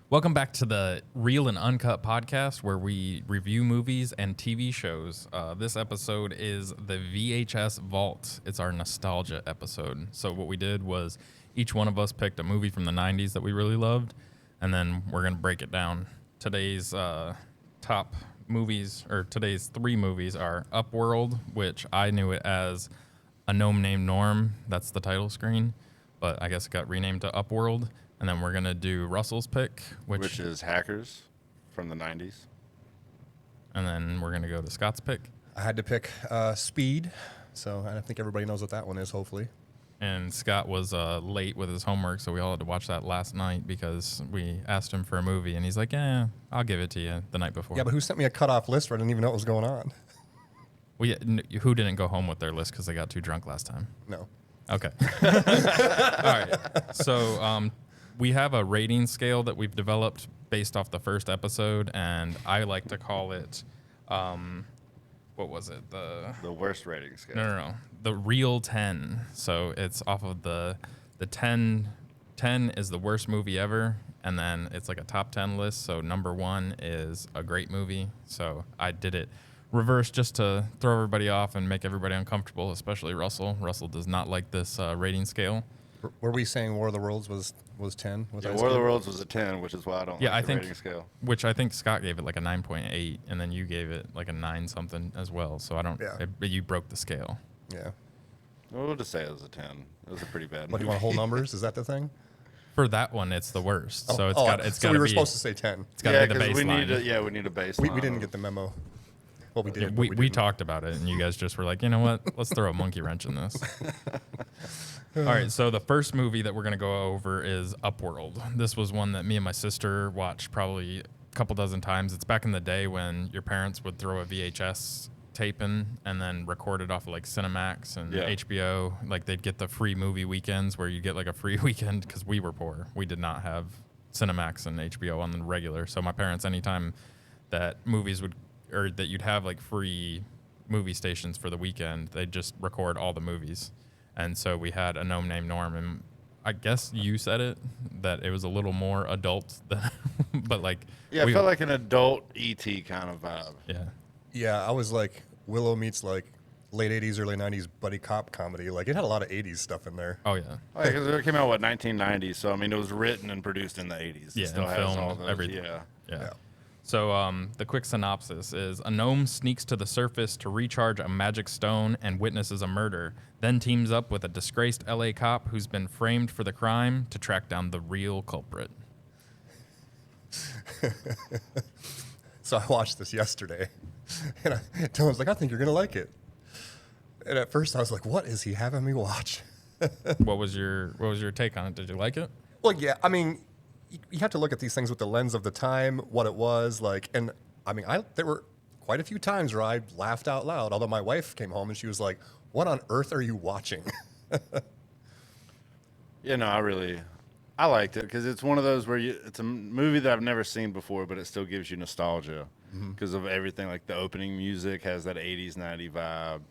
Welcome back to the Real and Uncut podcast where we review movies and TV shows. This episode is the VHS Vault. It's our nostalgia episode. So what we did was each one of us picked a movie from the 90s that we really loved, and then we're going to break it down. Today's top movies, or today's three movies are Upworld, which I knew it as A Gnome Named Norm. That's the title screen, but I guess it got renamed to Upworld. And then we're going to do Russell's pick, which is Hackers from the 90s. And then we're going to go to Scott's pick. I had to pick Speed, so I think everybody knows what that one is, hopefully. And Scott was late with his homework, so we all had to watch that last night because we asked him for a movie, and he's like, yeah, I'll give it to you the night before. Yeah, but who sent me a cutoff list where I didn't even know what was going on? Well, yeah, who didn't go home with their list because they got too drunk last time? No. Okay. All right. So we have a rating scale that we've developed based off the first episode, and I like to call it, what was it? The worst rating scale. No. The real 10. So it's off of the 10. 10 is the worst movie ever, and then it's like a top 10 list. So number 1 is a great movie. So I did it reverse just to throw everybody off and make everybody uncomfortable, especially Russell. Russell does not like this rating scale. Were we saying War of the Worlds was 10? Yeah, War of the Worlds was a 10, which is why I don't like the rating scale. Which I think Scott gave it like a 9.8, and then you gave it like a 9 something as well. So I don't. Yeah. You broke the scale. Yeah. Well, we'll just say it was a 10. It was a pretty bad. What, do you want whole numbers? Is that the thing? For that one, it's the worst. So so we were supposed to say 10. It's got to be the baseline. We need a baseline. We didn't get the memo. Well, we did. We talked about it, and you guys just were like, you know what? Let's throw a monkey wrench in this. All right, so the first movie that we're going to go over is Upworld. This was one that me and my sister watched probably a couple dozen times. It's back in the day when your parents would throw a VHS tape in and then record it off of like Cinemax and HBO. Like they'd get the free movie weekends where you get like a free weekend because we were poor. We did not have Cinemax and HBO on the regular. So my parents, anytime that movies would, or that you'd have like free movie stations for the weekend, they'd just record all the movies. And so we had A Gnome Named Norm, and I guess you said it, that it was a little more adult, than, but like... Yeah, it felt like an adult E.T. kind of vibe. Yeah. Yeah, I was like, Willow meets like late 80s, early 90s buddy cop comedy. Like, it had a lot of 80s stuff in there. Oh, yeah. Oh, yeah, because it came out, 1990, so, I mean, it was written and produced in the 80s. Yeah, it still has film, all those, everything. Yeah. So the quick synopsis is a gnome sneaks to the surface to recharge a magic stone and witnesses a murder, then teams up with a disgraced LA cop who's been framed for the crime to track down the real culprit. So I watched this yesterday, and Dylan's like, I think you're going to like it. And at first I was like, what is he having me watch? What was your take on it? Did you like it? Well, yeah, I mean, you have to look at these things with the lens of the time, what it was like. And I mean, there were quite a few times where I laughed out loud, although my wife came home and she was like, what on earth are you watching? I liked it because it's one of those where it's a movie that I've never seen before, but it still gives you nostalgia because of everything. Like the opening music has that 80s, 90s vibe.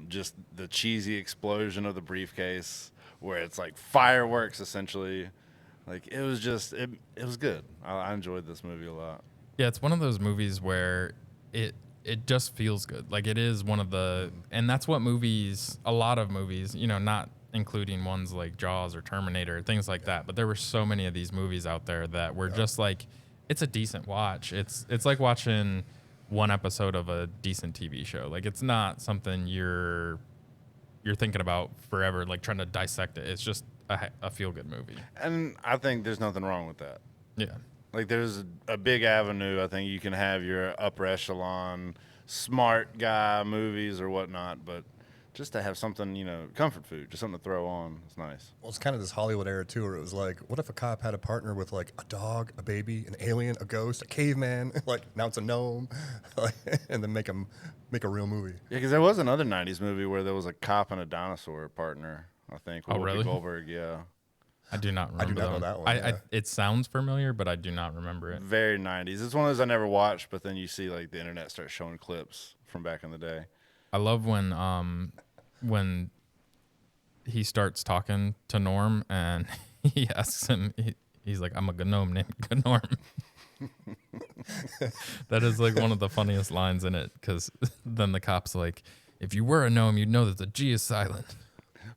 Just the cheesy explosion of the briefcase where it's like fireworks essentially. Like it was good. I enjoyed this movie a lot. Yeah, it's one of those movies where it just feels good. Like it is one of the, and that's what movies, a lot of movies, not including ones like Jaws or Terminator, things like that. But there were so many of these movies out there that were just like, it's a decent watch. It's like watching one episode of a decent TV show. Like it's not something you're thinking about forever, like trying to dissect it. It's just a feel-good movie. And I think there's nothing wrong with that. Yeah. Like there's a big avenue. I think you can have your upper echelon, smart guy movies or whatnot, but just to have something, comfort food, just something to throw on, it's nice. Well, it's kind of this Hollywood era, too, where it was like, what if a cop had a partner with, like, a dog, a baby, an alien, a ghost, a caveman, like, now it's a gnome, and then make a real movie. Yeah, because there was another 90s movie where there was a cop and a dinosaur partner, I think. Oh, really? Goldberg, yeah. I do not remember I do not know that one. It sounds familiar, but I do not remember it. Very 90s. It's one of those I never watched, but then you see, like, the internet starts showing clips from back in the day. I love when he starts talking to Norm and he asks him, he's like, I'm a gnome named Norm. That is like one of the funniest lines in it, because then the cop's like, if you were a gnome, you'd know that the G is silent.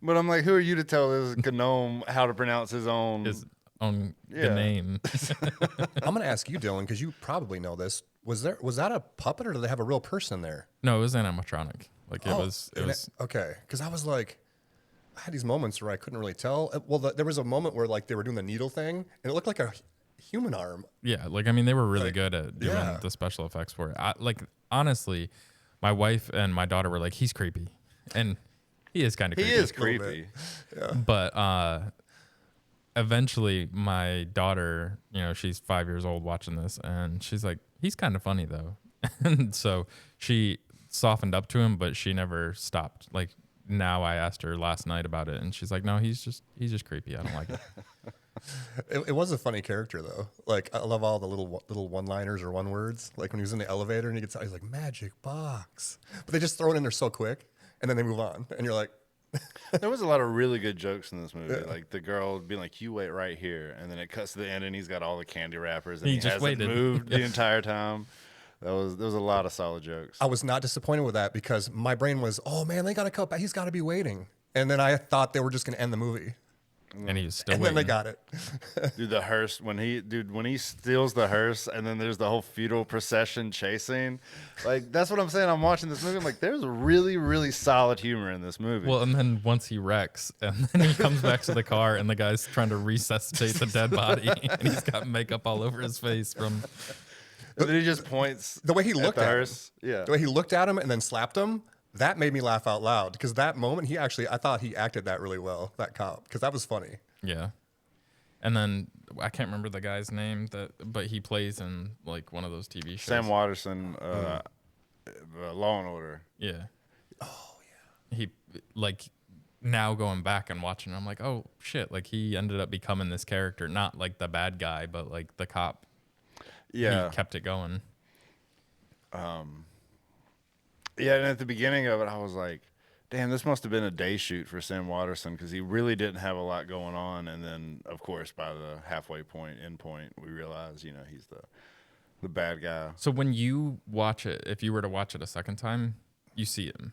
But I'm like, who are you to tell this gnome how to pronounce his own name? I'm going to ask you, Dylan, because you probably know this. Was that a puppet, or did they have a real person there? No, it was animatronic. Like it was okay. Because I was like, I had these moments where I couldn't really tell. Well, there was a moment where like they were doing the needle thing, and it looked like a human arm. Yeah, like I mean, they were really good at doing the special effects for it. Honestly, my wife and my daughter were like, "He's creepy," and he is kind of creepy. He is creepy. Yeah. But eventually, my daughter, she's 5 years old watching this, and she's like, "He's kind of funny though," and so she softened up to him, but she never stopped. Like now, I asked her last night about it, and she's like, "No, he's just creepy. I don't like it." It was a funny character though. Like I love all the little one-liners or one words. Like when he was in the elevator and he gets out, he's like magic box, but they just throw it in there so quick and then they move on, and you're like, there was a lot of really good jokes in this movie. Like the girl being like, "You wait right here," and then it cuts to the end and he's got all the candy wrappers and he just hasn't waited. moved the entire time. There was a lot of solid jokes. I was not disappointed with that because my brain was, oh man, they got to cut back. He's got to be waiting, and then I thought they were just going to end the movie. And he was still And waiting. then they got it. Dude, the hearse when he steals the hearse and then there's the whole funeral procession chasing, like that's what I'm saying. I'm watching this movie. I'm like, there's really, really solid humor in this movie. Well, and then once he wrecks, and then he comes back to the car, and the guy's trying to resuscitate the dead body, and he's got makeup all over his face from. And then he just points The way he looked the at him. hearse. Yeah. The way he looked at him and then slapped him, that made me laugh out loud because that moment, I thought he acted that really well, that cop, because that was funny. Yeah. And then I can't remember the guy's name but he plays in like one of those TV shows. Sam Watterson, Law and Order. Yeah. Oh yeah. He like now going back and watching, I'm like, oh shit! Like he ended up becoming this character, not like the bad guy, but like the cop. Yeah. He kept it going. Yeah, and at the beginning of it, I was like, damn, this must have been a day shoot for Sam Watterson because he really didn't have a lot going on. And then, of course, by the halfway point, end point, we realize, he's the bad guy. So when you watch it, if you were to watch it a second time, you see him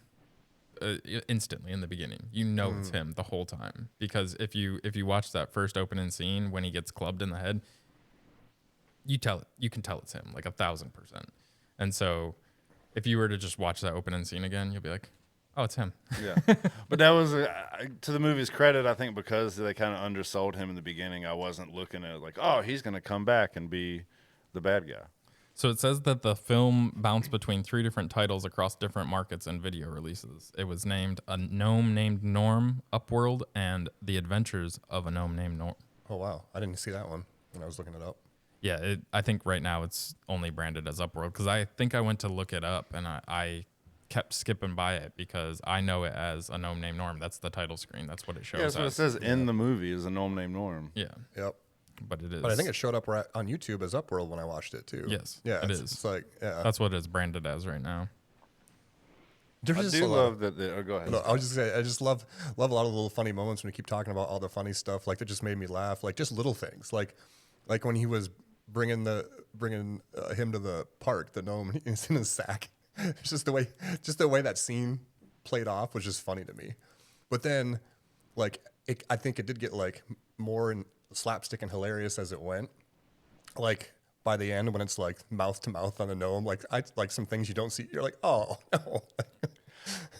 instantly in the beginning. You know it's him the whole time, because if you watch that first opening scene when he gets clubbed in the head, you can tell it's him like 1,000%. And so if you were to just watch that opening scene again, you'll be like, oh, it's him. Yeah. But that was, to the movie's credit, I think because they kind of undersold him in the beginning, I wasn't looking at it like, oh, he's going to come back and be the bad guy. So it says that the film bounced between 3 different titles across different markets and video releases. It was named A Gnome Named Norm, Upworld, and The Adventures of a Gnome Named Norm. Oh, wow. I didn't see that one when I was looking it up. Yeah, I think right now it's only branded as Upworld, because I think I went to look it up and I kept skipping by it because I know it as A Gnome Named Norm. That's the title screen. That's what it shows. Yeah, that's what it says in the movie is A Gnome Named Norm. Yeah. Yep. But it is. But I think it showed up on YouTube as Upworld when I watched it too. Yes. Yeah, it it's, is. It's like, yeah. That's what it's branded as right now. I do love that. Oh, go ahead. No, I was just saying, I just love a lot of little funny moments when we keep talking about all the funny stuff. Like that just made me laugh. Like just little things. Like when he was bringing him to the park, the gnome, he's in his sack. It's just the way that scene played off was just funny to me. But then, like, I think it did get like more slapstick and hilarious as it went. Like by the end, when it's like mouth to mouth on the gnome, like some things you don't see, you're like, oh no.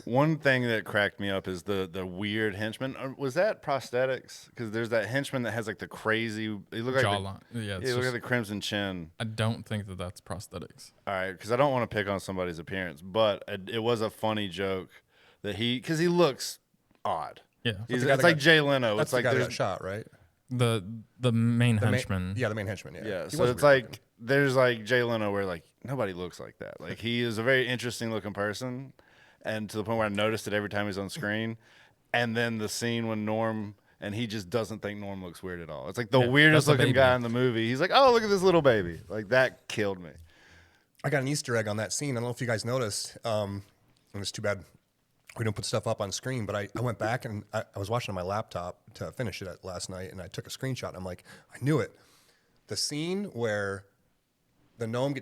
One thing that cracked me up is the weird henchman. Was that prosthetics? Because there's that henchman that has like the crazy. He looked like Jawline. he looked like the crimson chin. I don't think that's prosthetics. All right, because I don't want to pick on somebody's appearance, but it was a funny joke that because he looks odd. Yeah. It's like Jay Leno. That's It's like the guy that there's got shot, right? The main henchman. The main henchman. Yeah. Yeah, He so was it's weird like there's like Jay Leno where like nobody looks like that. Like he is a very interesting looking person, and to the point where I noticed it every time he's on screen. And then the scene when Norm and he just doesn't think Norm looks weird at all. It's like the weirdest looking guy in the movie. He's like, oh, look at this little baby. Like that killed me. I got an Easter egg on that scene. I don't know if you guys noticed. And it's too bad we don't put stuff up on screen, but I went back and I was watching on my laptop to finish it last night, and I took a screenshot. And I'm like, I knew it. the scene where the gnome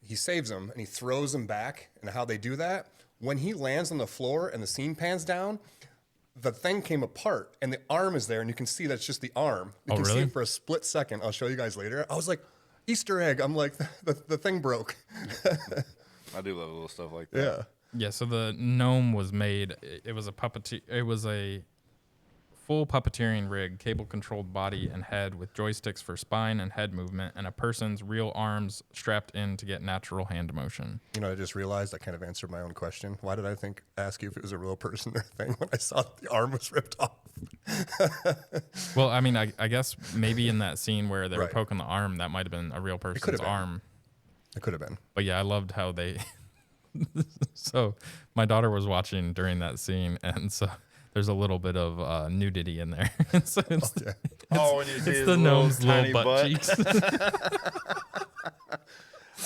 he saves him and he throws him back, and how they do that, when he lands on the floor and the scene pans down, the thing came apart and the arm is there, and you can see that's just the arm. You can see really? it for a split second. I'll show you guys later. I was like, Easter egg. I'm like, the thing broke. I do love little stuff like that. Yeah. Yeah, so the gnome was made. It was a full puppeteering rig, cable-controlled body and head with joysticks for spine and head movement, and a person's real arms strapped in to get natural hand motion. You know, I just realized I kind of answered my own question. Why did I ask you if it was a real person or thing when I saw the arm was ripped off? Well, I mean, I guess maybe in that scene where they were Right. poking the arm, that might have been a real person's could've been. arm. It could have been. But yeah, I loved how they. So my daughter was watching during that scene, and so there's a little bit of nudity in there. So it's, Yeah. Oh, when you see it's his the gnome's tiny little butt cheeks.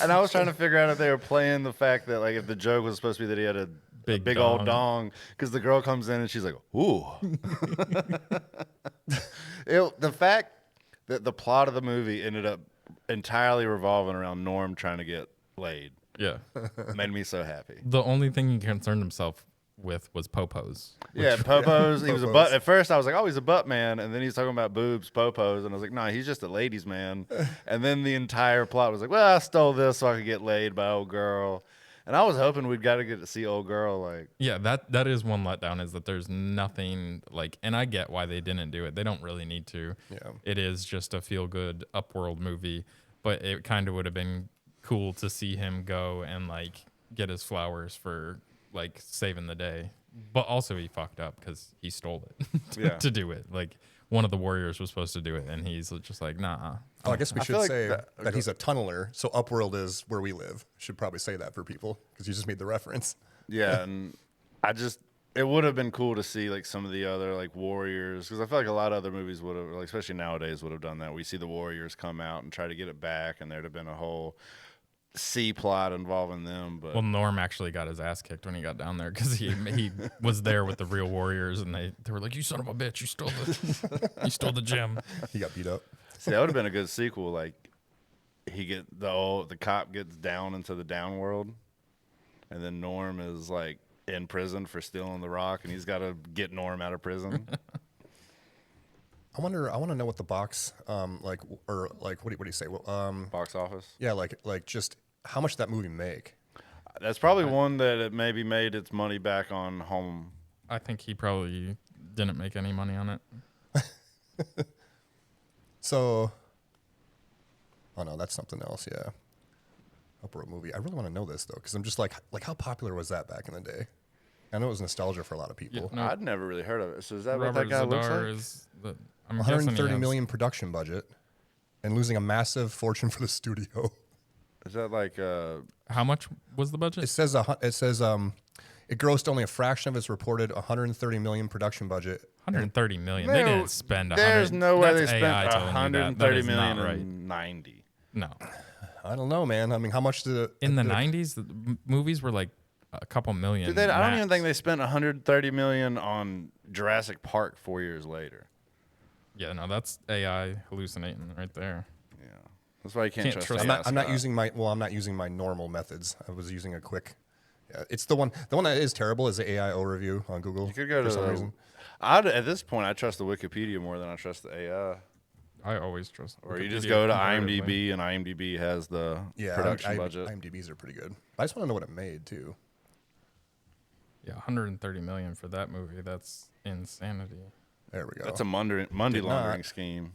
And I was trying to figure out if they were playing the fact that, like, if the joke was supposed to be that he had a big old dong. dong, because the girl comes in and she's like, "Ooh." The fact that the plot of the movie ended up entirely revolving around Norm trying to get laid Yeah. made me so happy. The only thing he concerned himself with was Popos. Yeah, Popos. He was a Popos. butt. At first, I was like, "Oh, he's a butt man," and then he's talking about boobs, Popos, and I was like, "No, he's just a ladies' man." And then the entire plot was like, "Well, I stole this so I could get laid by old girl," and I was hoping we'd got to get to see old girl. Like, Yeah, that is one letdown, is that there's nothing like, and I get why they didn't do it. They don't really need to. Yeah. It is just a feel-good Upworld movie, but it kind of would have been cool to see him go and like get his flowers for like saving the day. But also he fucked up because he stole it Yeah. to do it. Like one of the warriors was supposed to do it, and he's just like, nah. Oh, I guess we I should feel like say that- that he's a tunneler, so Upworld is where we live. Should probably say that for people because you just made the reference. yeah, and it would have been cool to see like some of the other like warriors, because I feel like a lot of other movies would have, like especially nowadays, would have done that. We see the warriors come out and try to get it back, and there'd have been a whole C plot involving them. But Well, Norm actually got his ass kicked when he got down there because he was there with the real warriors, and they were like, "You son of a bitch! You stole the gem." He got beat up. see, that would have been a good sequel. Like the cop gets down into the down world, and then Norm is like in prison for stealing the rock, and he's got to get Norm out of prison. I want to know what the box, what do you say? Well, Box office. yeah, like just how much did that movie make? That's probably one that it maybe made its money back on home. I think he probably didn't make any money on it. So, oh no, that's something else. Yeah, Upworld movie. I really want to know this though, because I'm just like how popular was that back in the day? I know it was nostalgia for a lot of people. No. I'd never really heard of it. So is that Robert what that guy looks Zadar like? is the. I'm guessing he 130 has- million production budget, and losing a massive fortune for the studio. Is that like How much was the budget? It says it grossed only a fraction of its reported 130 million production budget. 130 million. No, They didn't spend 100. There's no way they That's spent AI telling you that. That 130 is million not right. in 90. No. I don't know, man. I mean, how much did it, In the 90s, the movies were like a couple million. Dude, I don't even max. think they spent 130 million on Jurassic Park 4 years later. Yeah, no, that's AI hallucinating right there. Yeah, that's why you can't, Can't trust. trust AI, I'm not Scott. using my normal methods. I was using a quick. Yeah, it's the one that is terrible is the AI overview on Google. You could go for to some the, reason. at this point, I trust the Wikipedia more than I trust the AI. I always trust. Or you just Wikipedia go to comparatively. IMDb, and IMDb has the Yeah, production budget. IMDb's are pretty good. I just want to know what it made too. Yeah, 130 million for that movie. That's insanity. There we go. That's a money Did laundering not. scheme.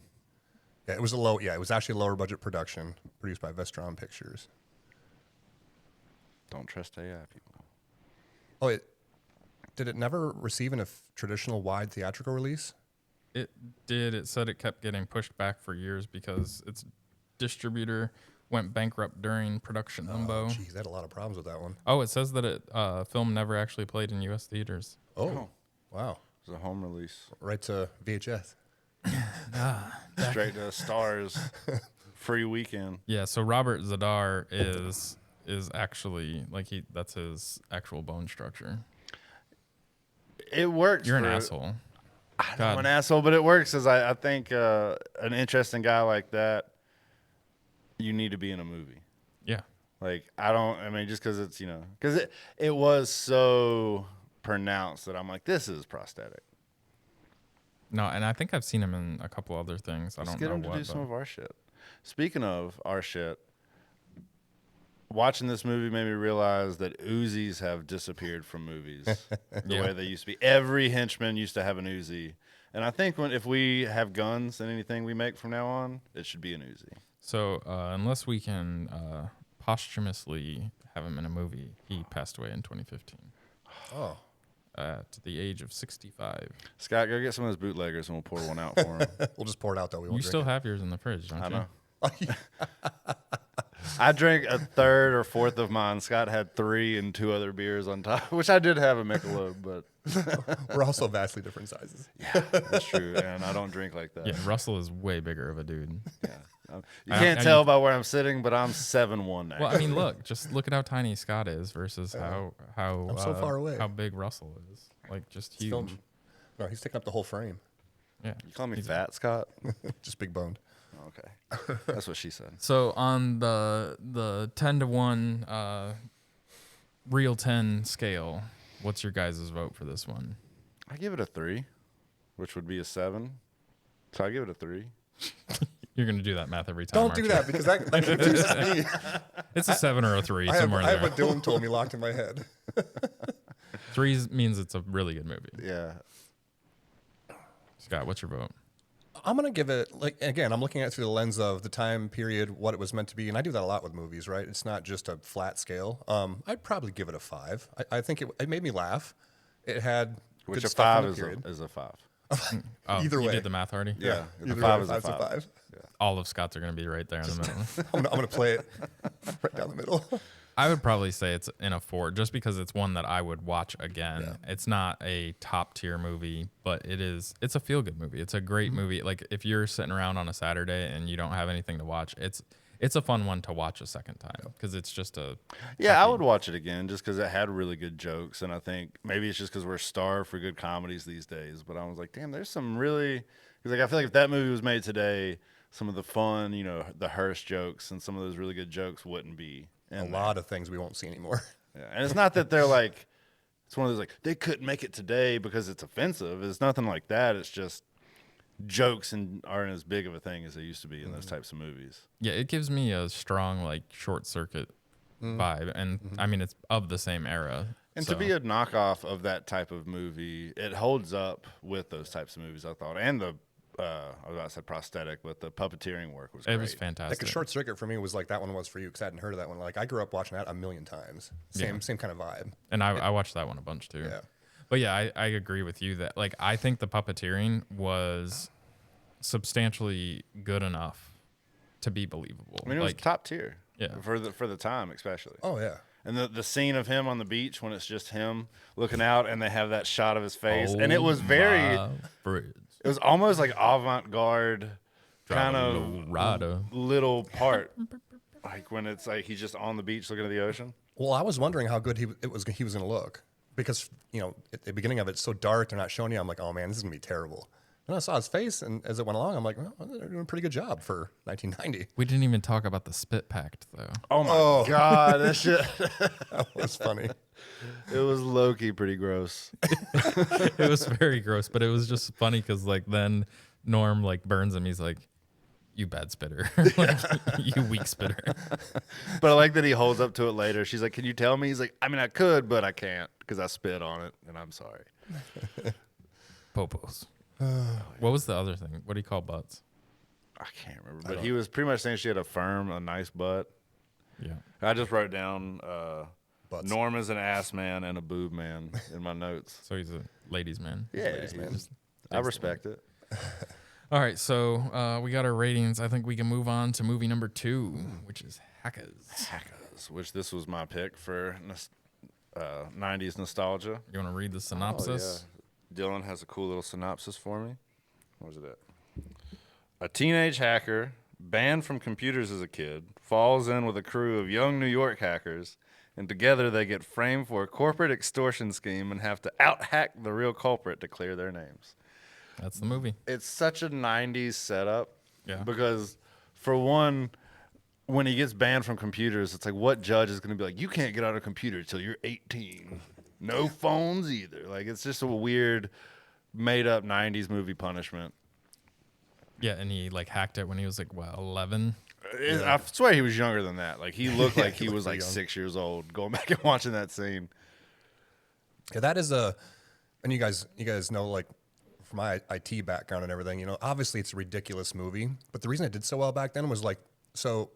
Yeah, it was it was actually a lower budget production produced by Vestron Pictures. Don't trust AI, people. Oh, did it never receive a traditional wide theatrical release? It did. It said it kept getting pushed back for years because its distributor went bankrupt during production limbo. Jeez, they had a lot of problems with that one. Oh, it says that film never actually played in U.S. theaters. Oh, wow. It's a home release. Right to VHS. Straight to Stars. Free weekend. Yeah, so Robert Zadar is actually that's his actual bone structure. It works. You're an for- asshole. I'm an asshole, but it works. As I think an interesting guy like that you need to be in a movie. Yeah. Like, I mean, just because it's, because it was so pronounced that I'm like, this is prosthetic. No, and I think I've seen him in a couple other things. I Let's don't get know him to what. do some but- of our shit. Speaking of our shit, watching this movie made me realize that Uzis have disappeared from movies the Yeah. way they used to be. Every henchman used to have an Uzi. And I think if we have guns in anything we make from now on, it should be an Uzi. So unless we can posthumously have him in a movie, he passed away in 2015 Oh. at the age of 65. Scott, go get some of those bootleggers and we'll pour one out for him. We'll just pour it out, though. We won't You drink still it. have yours in the fridge, don't I you? know. I drank a third or fourth of mine. Scott had 3 and 2 other beers on top, which I did have a Michelob, but We're also vastly different sizes. yeah, that's true. And I don't drink like that. Yeah, Russell is way bigger of a dude. Yeah. You I- can't I- tell by where I'm sitting, but I'm 7'1" now. Well, I mean, just look at how tiny Scott is versus how I'm so far away. how big Russell is. Like just huge. Film. No, he's taking up the whole frame. Yeah. You call me fat, Scott? Just big boned. Okay. That's what she said. So on the 10-to-1 real 10 scale, what's your guys' vote for this one? I give it a 3, which would be a 7. So I give it a 3. You're gonna do that math every time. Don't aren't do you? that because that confuses me. It's a 7 or a 3 I have somewhere in there. what Dylan told me locked in my head. 3 means it's a really good movie. Yeah. Scott, what's your vote? I'm going to give it, again, I'm looking at it through the lens of the time period, what it was meant to be. And I do that a lot with movies, right? It's not just a flat scale. I'd probably give it a 5. I think it made me laugh. It had Which good a stuff 5 in the period. is a 5. Oh, Either you way. did the math already? Yeah. The Either 5 way, is a five's 5. All of Scott's are gonna be right there in the middle. I'm going to play it right down the middle. I would probably say it's in a 4 just because it's one that I would watch again. Yeah. It's not a top tier movie, but it's a feel good movie. It's a great movie. Like if you're sitting around on a Saturday and you don't have anything to watch, it's a fun one to watch a second time because it's just Yeah, I would watch it again just because it had really good jokes. And I think maybe it's just because we're starved for good comedies these days. But I was like, damn, there's some really, because like, I feel like if that movie was made today, some of the fun, the Hearst jokes and some of those really good jokes wouldn't be. A lot of things we won't see anymore. Yeah. And it's not that they're like, it's one of those like, they couldn't make it today because it's offensive. It's nothing like that. It's just jokes aren't as big of a thing as they used to be in those types of movies. Yeah, it gives me a strong like Short Circuit vibe, and I mean it's of the same era. And so. to be a knockoff of that type of movie, it holds up with those types of movies, I thought. And the, I was about to say prosthetic, but the puppeteering work was great. It was fantastic. Like a Short Circuit for me was like that one was for you because I hadn't heard of that one. Like I grew up watching that a million times. Same kind of vibe. And I watched that one a bunch too. Yeah. But yeah, I agree with you that like I think the puppeteering was substantially good enough to be believable. I mean, it was top tier. Yeah. For the time, especially. Oh yeah. And the scene of him on the beach when it's just him looking out and they have that shot of his face. And it was it was almost like avant-garde kind of little part. Like when it's like he's just on the beach looking at the ocean. Well, I was wondering how good he was going to look because at the beginning of it, it's so dark, they're not showing you. I'm like, oh man, this is going to be terrible. And I saw his face, and as it went along, I'm like, well, they're doing a pretty good job for 1990. We didn't even talk about the spit pact though. Oh my God, that shit. That was funny. It was low-key pretty gross. It was very gross, but it was just funny because like then Norm like burns him. He's like, "You bad spitter, like, you weak spitter." But I like that he holds up to it later. She's like, "Can you tell me?" He's like, "I mean, I could, but I can't because I spit on it, and I'm sorry." Popos. What was the other thing? What do you call butts? I can't remember, but he was pretty much saying she had a nice butt. Yeah. I just wrote down Butts. Norm is an ass man and a boob man in my notes. So he's a ladies' man. Yeah, Ladies' man. I respect it. All right, so we got our ratings. I think we can move on to movie number 2, which is Hackers. Hackers, which this was my pick for 90s nostalgia. You want to read the synopsis? Oh, yeah. Dylan has a cool little synopsis for me. Where's it at? A teenage hacker, banned from computers as a kid, falls in with a crew of young New York hackers, and together they get framed for a corporate extortion scheme and have to out-hack the real culprit to clear their names. That's the movie. It's such a 90s setup. Yeah. Because, for one, when he gets banned from computers, it's like, what judge is going to be like, you can't get on a computer until you're 18. No phones either. Like, it's just a weird, made-up 90s movie punishment. Yeah, and he like hacked it when he was like, what, 11? I swear he was younger than that. Like, he looked like he was like young. 6 years old, going back and watching that scene. Yeah, that is and you guys know, like, from my IT background and everything, you know, obviously it's a ridiculous movie, but the reason it did so well back then was like, so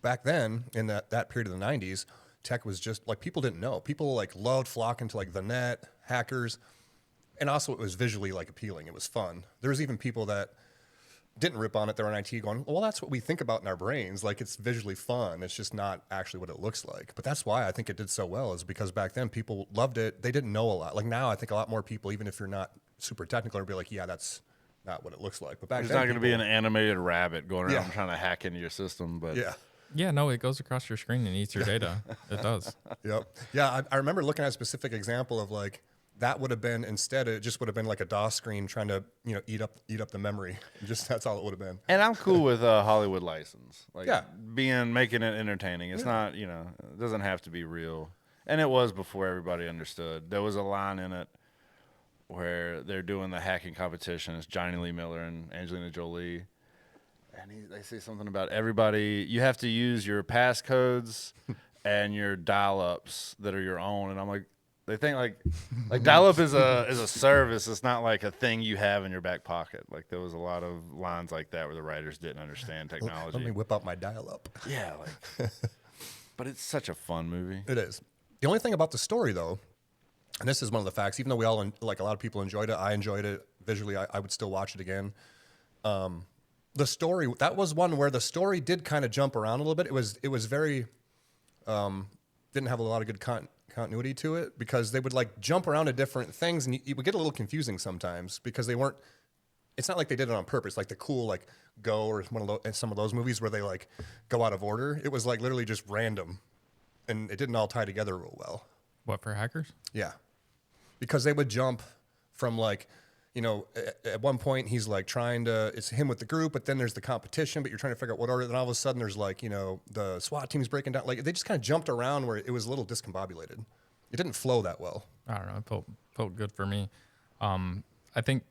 back then in that period of the 90s, tech was just like, people didn't know. People like loved flocking to like the net, hackers, and also it was visually like appealing. It was fun. There was even people that didn't rip on it. They were in IT going, well, that's what we think about in our brains. Like, it's visually fun. It's just not actually what it looks like. But that's why I think it did so well, is because back then people loved it. They didn't know a lot. Like now I think a lot more people, even if you're not super technical, would be like, yeah, that's not what it looks like. But back There's then not going to be an animated rabbit going around Yeah. trying to hack into your system. But Yeah. Yeah, no, it goes across your screen and eats your data. It does. Yep. Yeah, I remember looking at a specific example of like, that would have been, instead it just would have been like a DOS screen trying to, you know, eat up the memory. Just that's all it would have been. And I'm cool with a Hollywood license. Like, Yeah. making it entertaining. It's not, you know, it doesn't have to be real. And it was before everybody understood. There was a line in it where they're doing the hacking competition. It's Johnny Lee Miller and Angelina Jolie. And they say something about everybody, you have to use your passcodes and your dial-ups that are your own. And I'm like, they think like dial-up is a service. It's not like a thing you have in your back pocket. Like, there was a lot of lines like that where the writers didn't understand technology. Let me whip out my dial-up. Yeah, like, but it's such a fun movie. It is. The only thing about the story, though, and this is one of the facts, even though we all, like a lot of people enjoyed it, I enjoyed it visually, I would still watch it again. The story, that was one where the story did kind of jump around a little bit. It was very, didn't have a lot of good continuity to it, because they would like jump around to different things, and it would get a little confusing sometimes because they weren't, it's not like they did it on purpose, like the cool like Go or some of those movies where they like go out of order. It was like literally just random, and it didn't all tie together real well. What, for hackers? Yeah, because they would jump from like, you know, at one point he's like trying to, it's him with the group, but then there's the competition, but you're trying to figure out what order. Then all of a sudden there's like, you know, the SWAT team's breaking down. Like, they just kind of jumped around where it was a little discombobulated. It didn't flow that well. I don't know. It felt good for me. I think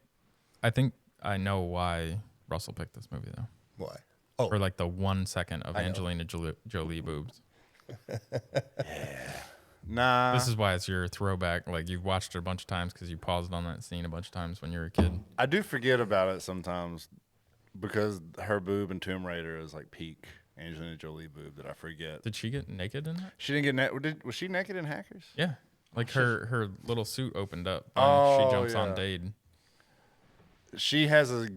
I know why Russell picked this movie though. Why? Oh, For like the 1 second of Angelina Jolie boobs. Nah. This is why it's your throwback. Like, you've watched it a bunch of times because you paused on that scene a bunch of times when you were a kid. I do forget about it sometimes because her boob in Tomb Raider is like peak Angelina Jolie boob that I forget. Did she get naked in that? She didn't get naked. Was she naked in Hackers? Yeah. Like her little suit opened up Oh, she jumps on yeah. Dade. She has a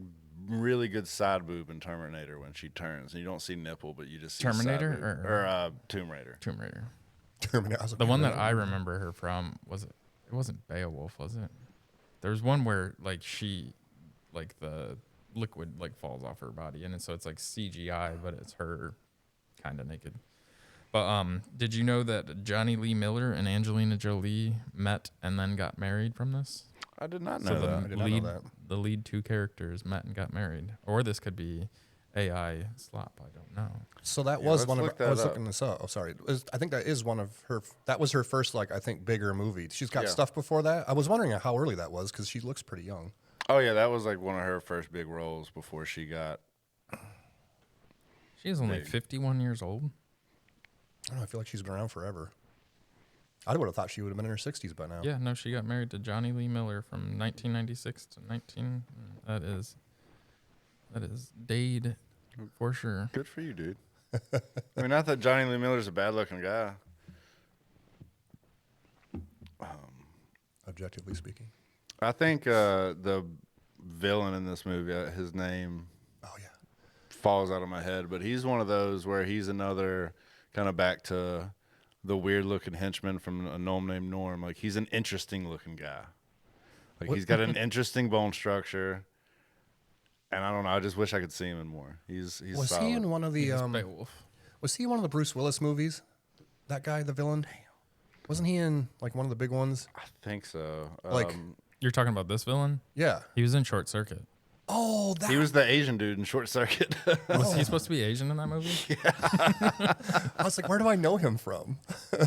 really good side boob in Terminator when she turns, and you don't see nipple, but you just see Terminator side boob. or Tomb Raider. Tomb Raider. Terminator. The one that I remember her from was it wasn't Beowulf, was it? There's one where like she like the liquid like falls off her body and so it's like CGI, but it's her kind of naked. But did you know that Johnny Lee Miller and Angelina Jolie met and then got married from this? I did not know So that. I did not know that. the lead two characters met and got married. Or this could be AI slop, I don't know. So that Yeah, was let's one of, look I that was up. looking this up. Oh, sorry. I think that is one of her, that was her first, like, I think, bigger movie. She's got Yeah. stuff before that. I was wondering how early that was, because she looks pretty young. Oh yeah, that was like one of her first big roles before she got. She is only Big. 51 years old. I don't know, I feel like she's been around forever. I would have thought she would have been in her 60s by now. Yeah, no, she got married to Johnny Lee Miller from 1996 to 19. That is Dade for sure. Good for you, dude. I mean, not that Johnny Lee Miller's a bad-looking guy. Objectively speaking. I think the villain in this movie, his name Oh, yeah. falls out of my head, but he's one of those where he's another kind of back to the weird-looking henchman from A Gnome Named Norm. Like, he's an interesting-looking guy. Like, he's got an interesting bone structure. And I don't know. I just wish I could see him in more. He's Was solid. he in one of the He's Beowulf. Was he in one of the Bruce Willis movies? That guy, the villain? Wasn't he in like one of the big ones? I think so. Like- You're talking about this villain? Yeah. He was in Short Circuit. Oh, that He was the Asian dude in Short Circuit. Was he supposed to be Asian in that movie? I was like, where do I know him from?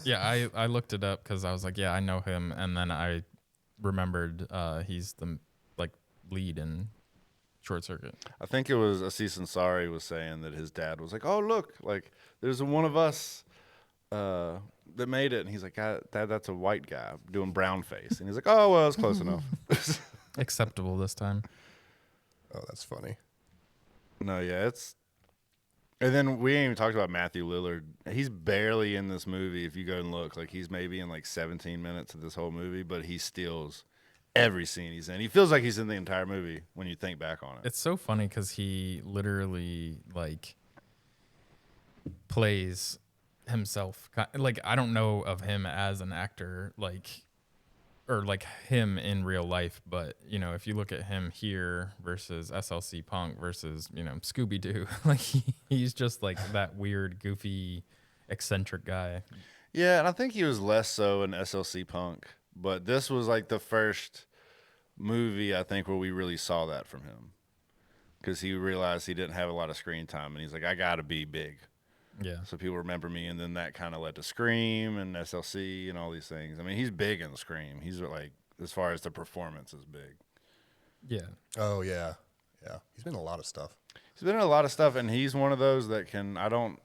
Yeah, I looked it up because I was like, yeah, I know him, and then I remembered he's the like lead in Short Circuit. I think it was Aziz Ansari was saying that his dad was like, "Oh, look, like there's one of us that made it," and he's like, "Dad, that's a white guy doing brown face," and he's like, "Oh, well, it's close enough." Acceptable this time. Oh, that's funny. No, yeah, it's. And then we ain't even talked about Matthew Lillard. He's barely in this movie. If you go and look, like he's maybe in like 17 minutes of this whole movie, but he steals every scene he's in. He feels like he's in the entire movie when you think back on it. It's so funny because he literally like plays himself. Like I don't know of him as an actor, like or like him in real life, but you know, if you look at him here versus SLC Punk versus Scooby Doo, like he's just like that weird, goofy, eccentric guy. Yeah, and I think he was less so in SLC Punk, but this was like the first movie I think where we really saw that from him, because he realized he didn't have a lot of screen time, and he's like, I gotta be big. Yeah. So people remember me, and then that kind of led to Scream and SLC and all these things. I mean, he's big in Scream. He's like, as far as the performance is big. Yeah. Oh, yeah. Yeah. He's been in a lot of stuff. He's been in a lot of stuff, and he's one of those that can, I don't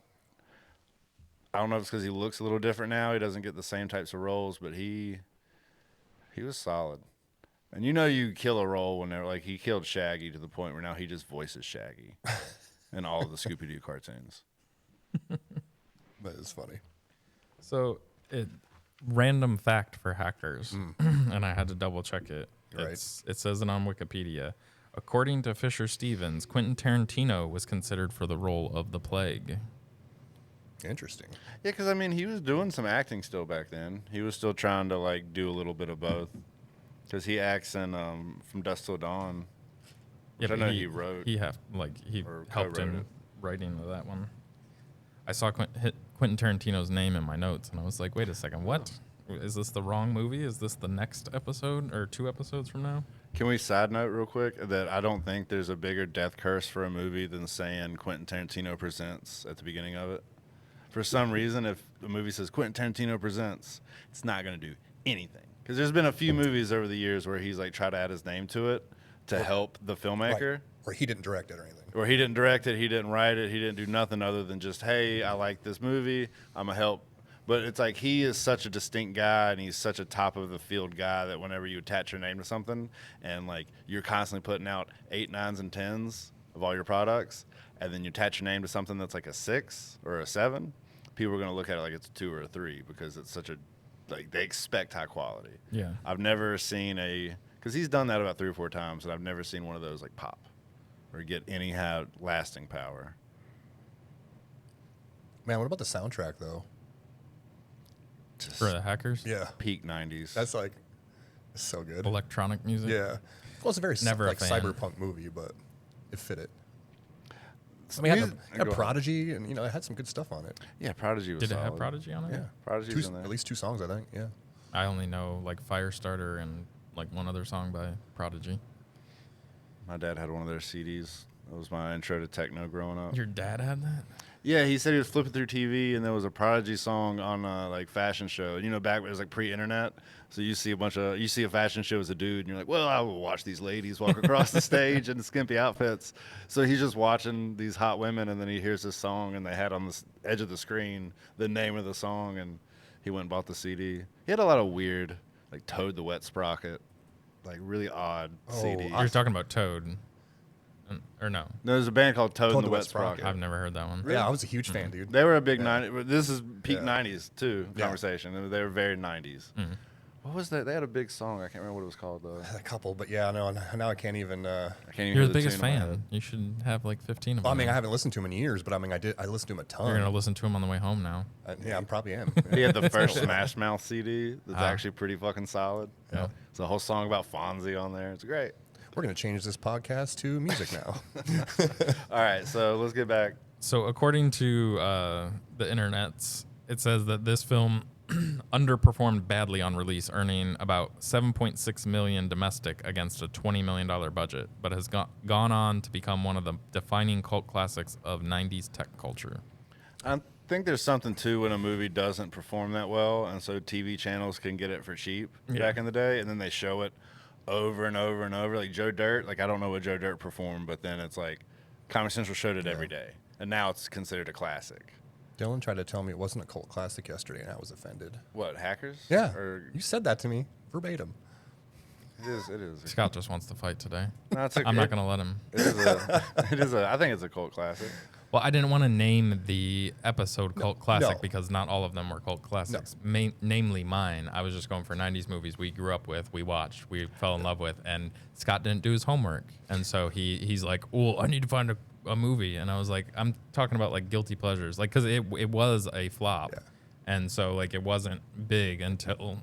know if it's because he looks a little different now. He doesn't get the same types of roles, but he was solid. And you kill a role when they're like, he killed Shaggy to the point where now he just voices Shaggy in all of the Scooby-Doo cartoons. That is funny. So, random fact for hackers, and I had to double check it. Right. It says it on Wikipedia. According to Fisher Stevens, Quentin Tarantino was considered for the role of the Plague. Interesting. Yeah, because I mean, he was doing some acting still back then. He was still trying to like do a little bit of both. Because he acts in From Dusk Till Dawn, which I know he wrote. He helped co-wrote in it. writing of that one. I saw Quentin Tarantino's name in my notes, and I was like, wait a second, what? Is this the wrong movie? Is this the next episode or 2 episodes from now? Can we side note real quick that I don't think there's a bigger death curse for a movie than saying Quentin Tarantino presents at the beginning of it. For some reason, if the movie says Quentin Tarantino presents, it's not going to do anything. Because there's been a few movies over the years where he's like tried to add his name to it to help the filmmaker. Right. Or he didn't direct it or anything. Or he didn't direct it, he didn't write it, he didn't do nothing other than just, hey, I like this movie, I'm a help. But it's like he is such a distinct guy, and he's such a top of the field guy that whenever you attach your name to something, and like you're constantly putting out 8, 9s, and 10s of all your products, and then you attach your name to something that's like a 6 or a 7, people are going to look at it like it's a 2 or a 3 because it's such a, like they expect high quality. Yeah. I've never seen because he's done that about 3 or 4 times, and I've never seen one of those like pop or get any lasting power. Man, what about the soundtrack, though? Just For the hackers? Yeah. peak 90s. That's like, it's so good. Electronic music? Yeah. Well, it's a very Never a like fan. cyberpunk movie, but it fit it. I mean, it had Prodigy, and it had some good stuff on it. Yeah, Prodigy was Did it solid. have Prodigy on it? Yeah. Prodigy's in there. At least 2 songs, I think. Yeah. I only know like Firestarter and like one other song by Prodigy. My dad had one of their CDs. That was my intro to techno growing up. Your dad had that? Yeah, he said he was flipping through TV, and there was a Prodigy song on like fashion show. Back when it was like pre-internet, so you see a fashion show as a dude, and you're like, well, I will watch these ladies walk across the stage in skimpy outfits. So he's just watching these hot women, and then he hears this song, and they had on the edge of the screen the name of the song, and he went and bought the CD. He had a lot of weird, like Toad the Wet Sprocket, like really odd CDs. You're talking about Toad. Or no? No, there's a band called Toad and the Wet Sprocket. I've never heard that one. Yeah, I was a huge fan, dude. They were a big 90s. This is peak 90s, too, Yeah. conversation. They were very 90s. What was that? They had a big song. I can't remember what it was called, though. A couple, but yeah, no, now I can't even. I can't even You're hear the biggest tune in my head. fan. You should have like 15 of them. I mean, I haven't listened to him in years, but I mean, I listened to him a ton. You're going to listen to him on the way home now. Yeah, I probably am. He had the first Smash Mouth CD that's Ah. actually pretty fucking solid. Yeah. It's a whole song about Fonzie on there. It's great. We're going to change this podcast to music now. All right, so let's get back. So according to the internets, it says that this film underperformed badly on release, earning about $7.6 million domestic against a $20 million budget, but has gone on to become one of the defining cult classics of 90s tech culture. I think there's something too when a movie doesn't perform that well, and so TV channels can get it for cheap back in the day, and then they show it over and over and over. Like Joe Dirt, like I don't know what Joe Dirt performed, but then it's like Comedy Central showed it every day, and now it's considered a classic. Dylan tried to tell me it wasn't a cult classic yesterday, and I was offended. What, Hackers? Yeah, Or you said that to me verbatim. it is. It is. Scott just wants to fight today. No, I'm not going to let him. It is a. It is a. I think it's a cult classic. Well, I didn't want to name the episode cult classic no. because not all of them were cult classics. Namely mine. I was just going for 90s movies we grew up with, we watched, we fell in love with, and Scott didn't do his homework. And so he's like, oh, I need to find a movie. And I was like, I'm talking about like guilty pleasures. Like, because it was a flop. Yeah. And so like it wasn't big until...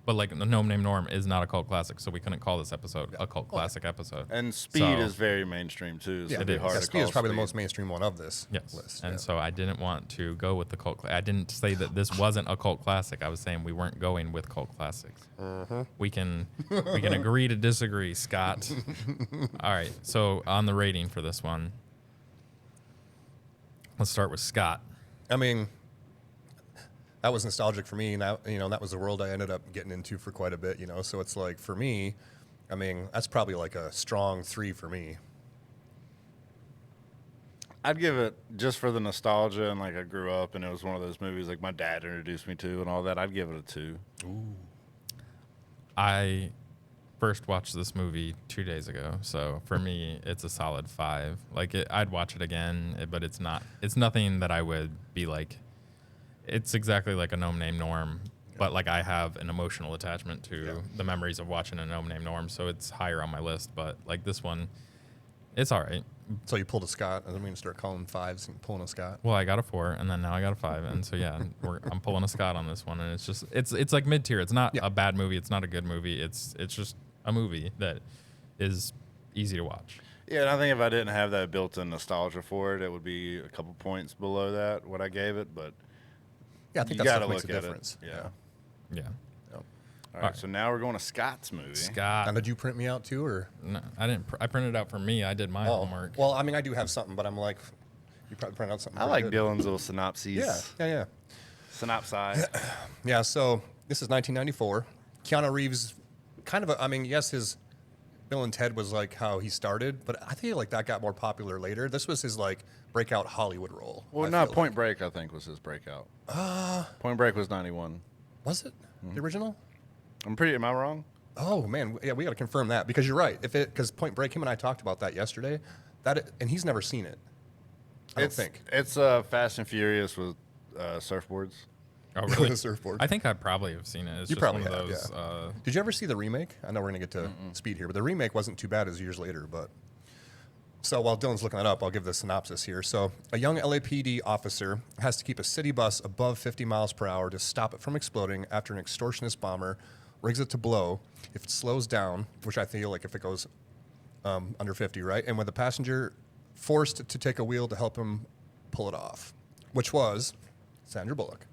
But like A Gnome Named Norm is not a cult classic, so we couldn't call this episode a cult classic episode. And Speed is very mainstream too. So Yeah, it'd be is. hard yeah, to Speed call is probably the Speed. most mainstream one of this list. And so I didn't want to go with the cult. I didn't say that this wasn't a cult classic. I was saying we weren't going with cult classics. We can agree to disagree, Scott. All right. So on the rating for this one, let's start with Scott. I mean, that was nostalgic for me. Now, that was the world I ended up getting into for quite a bit, So it's like, for me, I mean, that's probably like a strong 3 for me. I'd give it, just for the nostalgia, and like I grew up and it was one of those movies like my dad introduced me to and all that, I'd give it a 2. Ooh. I first watched this movie 2 days ago, so for me, it's a solid 5. Like I'd watch it again, but it's nothing that I would be like. It's exactly like A Gnome Named Norm, but like I have an emotional attachment to the memories of watching A Gnome Named Norm, so it's higher on my list. But like this one, it's all right. So you pulled a Scott. I mean, start calling 5s and pulling a Scott. Well, I got a 4, and then now I got a 5, and so yeah, I'm pulling a Scott on this one, and it's like mid tier. It's not a bad movie. It's not a good movie. It's just a movie that is easy to watch. Yeah, and I think if I didn't have that built-in nostalgia for it, it would be a couple points below that what I gave it. But Yeah, I think you that's got to what makes look a at difference. it. Yeah. Yeah. All right, so now we're going to Scott's movie. Now, Scott. did you print me out too, or? No, I didn't. I printed it out for me. I did my homework. Well, I mean, I do have something, but I'm like, you probably print out something. I pretty like good. Dylan's little synopses. Yeah. Synopsis. Yeah, so this is 1994. Keanu Reeves, kind of yes, his Bill and Ted was like how he started, but I feel like that got more popular later. This was his like breakout Hollywood role. Well, not Point Break, I think, was his breakout. Point Break was 91. Was it the original? Am I wrong? Oh man, yeah, we got to confirm that because you're right. Because Point Break, him and I talked about that yesterday. And he's never seen it. I don't think. It's Fast and Furious with surfboards. Oh, really? The surfboard. I think I probably have seen it. It's You just probably one of have, those. Did you ever see the remake? I know we're gonna get to Speed here, but the remake wasn't too bad as years later. But so while Dylan's looking that up, I'll give the synopsis here. So a young LAPD officer has to keep a city bus above 50 miles per hour to stop it from exploding after an extortionist bomber rigs it to blow. If it slows down, which I feel like if it goes under 50, right? And with the passenger forced to take a wheel to help him pull it off, which was Sandra Bullock.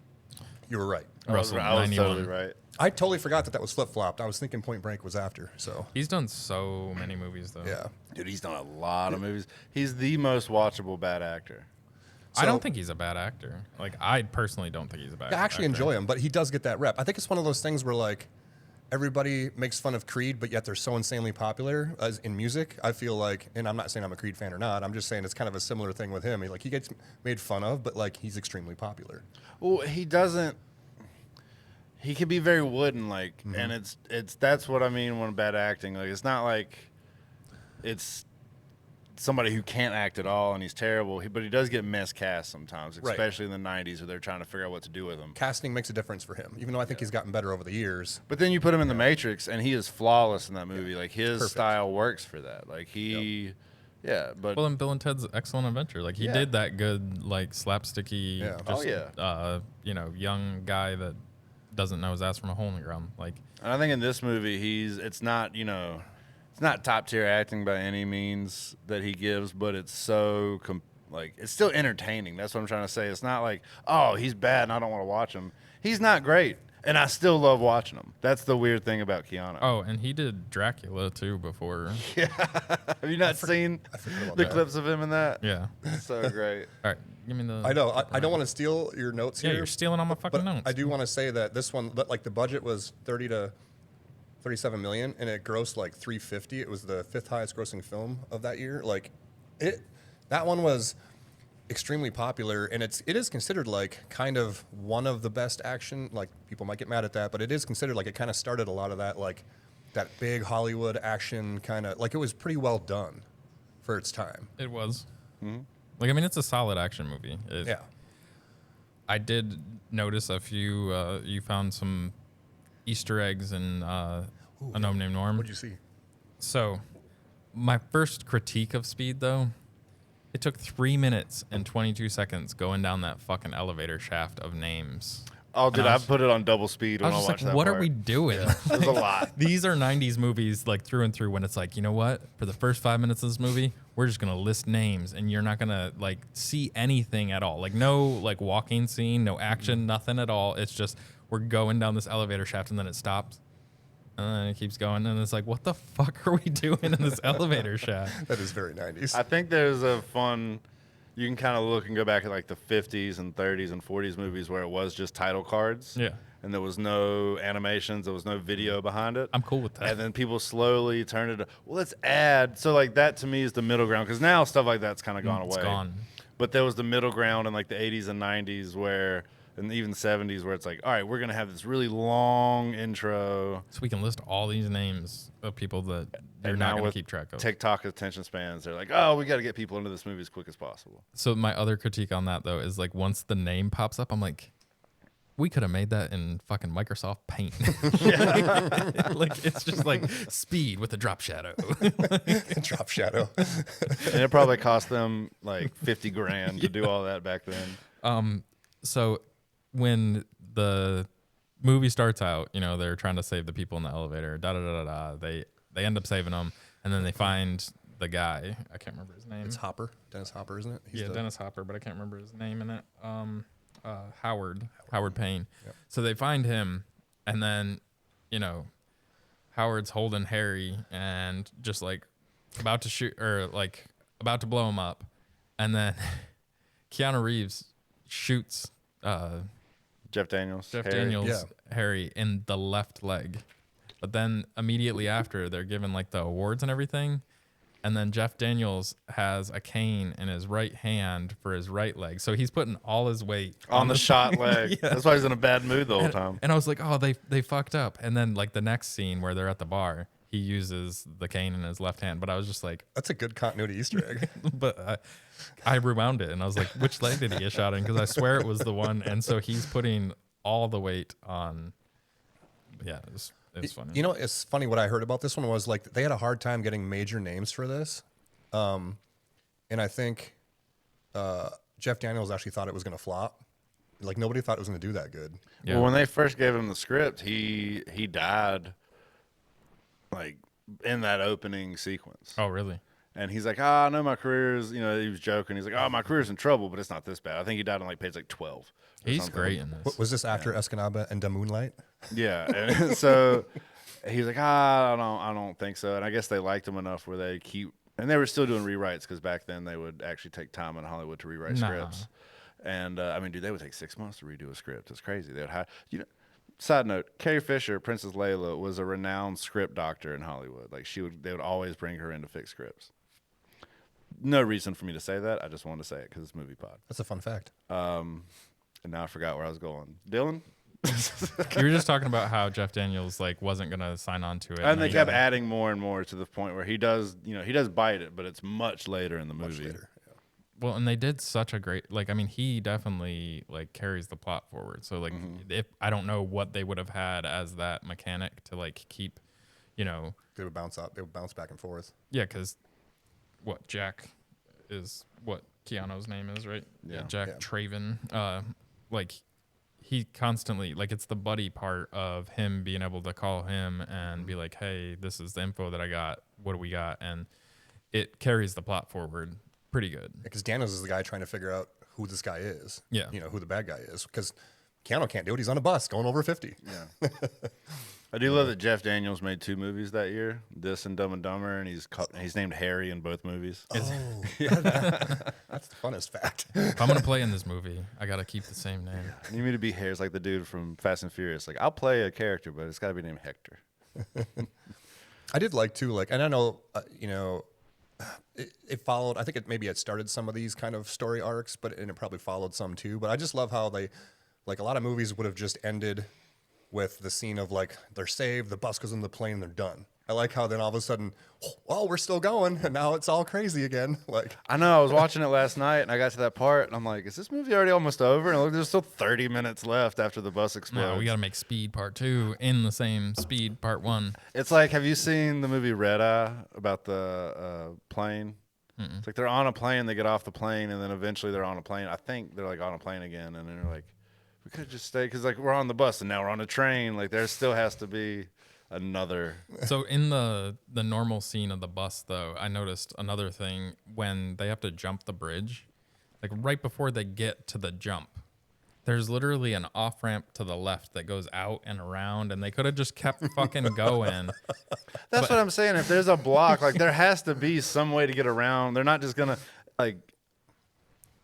You were right. Russell, I was 91. totally right. I totally forgot that was flip-flopped. I was thinking Point Break was after, so. He's done so many movies, though. Yeah. Dude, he's done a lot of movies. He's the most watchable bad actor. I don't think he's a bad actor. Like, I personally don't think he's a bad actor. I actually enjoy him, but he does get that rep. I think it's one of those things where, like, everybody makes fun of Creed, but yet they're so insanely popular as in music. I feel like, and I'm not saying I'm a Creed fan or not, I'm just saying it's kind of a similar thing with him. He gets made fun of, but, like, he's extremely popular. Well, he doesn't. He can be very wooden, like, and it's that's what I mean when bad acting. Like, it's not like it's somebody who can't act at all and he's terrible. But he does get miscast sometimes, especially in the 90s where they're trying to figure out what to do with him. Casting makes a difference for him, even though I think he's gotten better over the years. But then you put him in The Matrix, and he is flawless in that movie. Like, his style works for that. Like, he... Yeah, but... Well, in Bill and Ted's Excellent Adventure, like, he did that good, like, slapsticky, young guy that doesn't know his ass from a hole in the ground. Like, and I think in this movie, it's not top tier acting by any means that he gives, but it's so Like, it's still entertaining. That's what I'm trying to say. It's not like, oh, he's bad and I don't want to watch him. He's not great, and I still love watching him. That's the weird thing about Keanu. Oh, and he did Dracula too before. Yeah. Have you not seen the clips of him in that? Yeah. It's so great. All right, give me the. I know. I don't want to steal your notes Yeah, here. you're stealing all my fucking but notes. I do want to say that this one, like the budget was 30 to 37 million, and it grossed like 350. It was the 5th highest grossing film of that year. Like, that one was extremely popular, and it is considered like kind of one of the best action. Like, people might get mad at that, but it is considered like it kind of started a lot of that, like that big Hollywood action kind of, like, it was pretty well done for its time. It was. Like, I mean, it's a solid action movie. Yeah. I did notice a few. You found some Easter eggs in A Gnome Named Norm. What'd you see? So, my first critique of Speed, though, it took 3 minutes and 22 seconds going down that fucking elevator shaft of names. Oh, dude, And I put it on double speed I when I was watched just like, that what part. are we doing? There's a lot. These are 90s movies, like, through and through, when it's like, you know what? For the first 5 minutes of this movie, we're just going to list names, and you're not going to, like, see anything at all. Like, no, like, walking scene, no action, nothing at all. It's just, we're going down this elevator shaft, and then it stops. And then it keeps going, and it's like, what the fuck are we doing in this elevator shaft? That is very 90s. I think there's a fun, you can kind of look and go back at like the 50s and 30s and 40s movies where it was just title cards. Yeah. And there was no animations, there was no video behind it. I'm cool with that. And then people slowly turned it, well, let's add. So, like, that to me is the middle ground, because now stuff like that's kind of gone away. It's gone. But there was the middle ground in like the 80s and 90s where, and even 70s, where it's like, all right, we're going to have this really long intro. So we can list all these names of people that they're And not now going to with keep track of. TikTok attention spans, they're like, oh, we got to get people into this movie as quick as possible. So my other critique on that, though, is like, once the name pops up, I'm like, we could have made that in fucking Microsoft Paint. Like, it's just like Speed with a drop shadow. Drop shadow. And it probably cost them like 50 grand to do all that back then. So when the movie starts out, you know, they're trying to save the people in the elevator. Da da da da da. They end up saving them, and then they find the guy. I can't remember his name. It's Hopper. Dennis Hopper, isn't it? He's Yeah, the- Dennis Hopper, but I can't remember his name in it. Howard Payne. Yep. So they find him, and then, you know, Howard's holding Harry and just like about to shoot, or like about to blow him up, and then Keanu Reeves shoots Jeff Daniels. Jeff Harry. Daniels Yeah. Harry in the left leg, but then immediately after they're given like the awards and everything. And then Jeff Daniels has a cane in his right hand for his right leg. So he's putting all his weight On the shot leg. Yeah. That's why he's in a bad mood the whole time. And I was like, oh, they fucked up. And then like the next scene where they're at the bar, he uses the cane in his left hand. But I was just like, That's a good continuity Easter egg. but I rewound it and I was like, which leg did he get shot in? Because I swear it was the one. And so he's putting all the weight on. Yeah, it's funny. You know, it's funny. What I heard about this one was like they had a hard time getting major names for this, and I think Jeff Daniels actually thought it was going to flop. Like nobody thought it was going to do that good. Yeah. Well, when they first gave him the script, he died like in that opening sequence. Oh, really? And he's like, I know my career's, you know, he was joking. He's like, oh, my career's in trouble, but it's not this bad. I think he died on like page like 12. or He's something. great in this. Was this after Escanaba and the Moonlight? Yeah. And so he's like, I don't think so. And I guess they liked him enough where they keep, and they were still doing rewrites because back then they would actually take time in Hollywood to rewrite Nah. scripts. And I mean, dude, they would take 6 months to redo a script. It's crazy. They would hire, you know. Side note: Carrie Fisher, Princess Layla, was a renowned script doctor in Hollywood. Like they would always bring her in to fix scripts. No reason for me to say that. I just wanted to say it because it's Movie Pod. That's a fun fact. And now I forgot where I was going. Dylan? You were just talking about how Jeff Daniels like wasn't gonna sign on to it, And they he- kept adding more and more to the point where he does bite it, but it's much later in the Much movie. later. Well, and they did such a great, like, I mean, he definitely like carries the plot forward. So like, if I don't know what they would have had as that mechanic to like keep, you know, They would bounce out. They would bounce back and forth. yeah, because what Jack is what Keanu's name is, right? Yeah. Jack Yeah. Traven. Like he constantly like it's the buddy part of him being able to call him and be like, hey, this is the info that I got. What do we got? And it carries the plot forward. pretty good. Because Daniels is the guy trying to figure out who this guy is. Yeah. You know, who the bad guy is. Because Keanu can't do it. He's on a bus going over 50. Yeah. I do love that Jeff Daniels made 2 movies that year, this and Dumb and Dumber, and he's named Harry in both movies. Oh, that's the funnest fact. If I'm gonna play in this movie, I gotta keep the same name. You mean to be Harry? It's like the dude from Fast and Furious. Like, I'll play a character, but it's got to be named Hector. I did like too, like, and I know, you know, it followed. I think it started some of these kind of story arcs, and it probably followed some too. But I just love how they, like, a lot of movies would have just ended with the scene of like they're saved, the bus goes in the plane, they're done. I like how then all of a sudden, well, we're still going, and now it's all crazy again. Like, I know. I was watching it last night, and I got to that part, and I'm like, "Is this movie already almost over?" And look, there's still 30 minutes left after the bus explodes. No, we gotta make Speed Part 2 in the same Speed Part 1. It's like, have you seen the movie Red Eye about the plane? It's like they're on a plane, they get off the plane, and then eventually they're on a plane. I think they're like on a plane again, and then they're like, we could just stay because like we're on the bus and now we're on a train. Like there still has to be another. So in the normal scene of the bus, though, I noticed another thing when they have to jump the bridge, like right before they get to the jump. There's literally an off-ramp to the left that goes out and around, and they could have just kept fucking going. That's what I'm saying. If there's a block, like there has to be some way to get around. They're not just gonna like.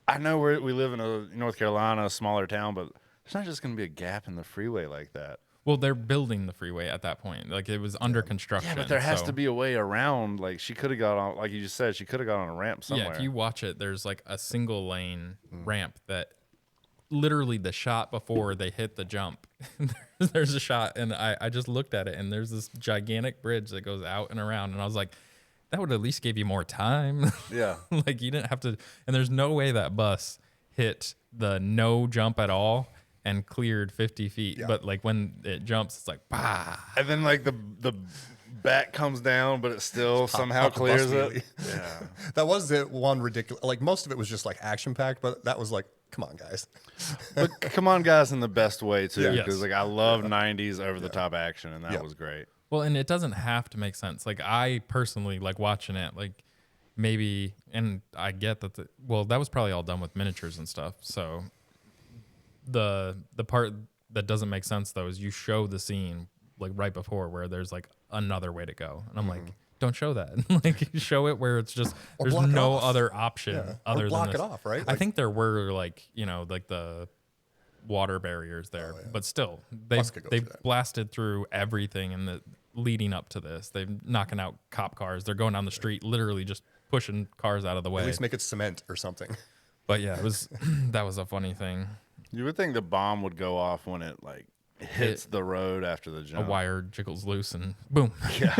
I know we live in a North Carolina, a smaller town, but there's not just gonna be a gap in the freeway like that. Well, they're building the freeway at that point. Like it was under construction. Yeah, but there has to be a way around. Like she could have got on, like you just said, she could have got on a ramp somewhere. Yeah, if you watch it, there's like a single lane ramp that literally the shot before they hit the jump, there's a shot, and I just looked at it, and there's this gigantic bridge that goes out and around, and I was like, that would at least give you more time. Yeah. Like you didn't have to, and there's no way that bus hit the no jump at all and cleared 50 feet. Yeah. But like when it jumps, it's like, bah. And then like the back comes down, but it still somehow pop the bus clears it. wheelie. Yeah. that was the one ridiculous. Like most of it was just like action packed, but that was like, come on, guys. But come on, guys, in the best way too, Yeah. because Yes. like I love '90s over the top action, and that Yeah. was great. Well, and it doesn't have to make sense. Like I personally like watching it, like maybe, and I get that. That was probably all done with miniatures and stuff. So the part that doesn't make sense though is you show the scene like right before where there's like another way to go, and I'm like, don't show that. Like show it where it's just Or there's block it no off. other option Yeah. other Or block than it this. off, right? I Like- think there were like like the water barriers there, but still Bus could go they through that. blasted through everything in the leading up to this. They're knocking out cop cars. They're going down the street, literally just pushing cars out of the way. At least make it cement or something. But yeah, it was that was a funny thing. You would think the bomb would go off when it like hits the road after the A jump. wire jiggles loose and boom. Yeah.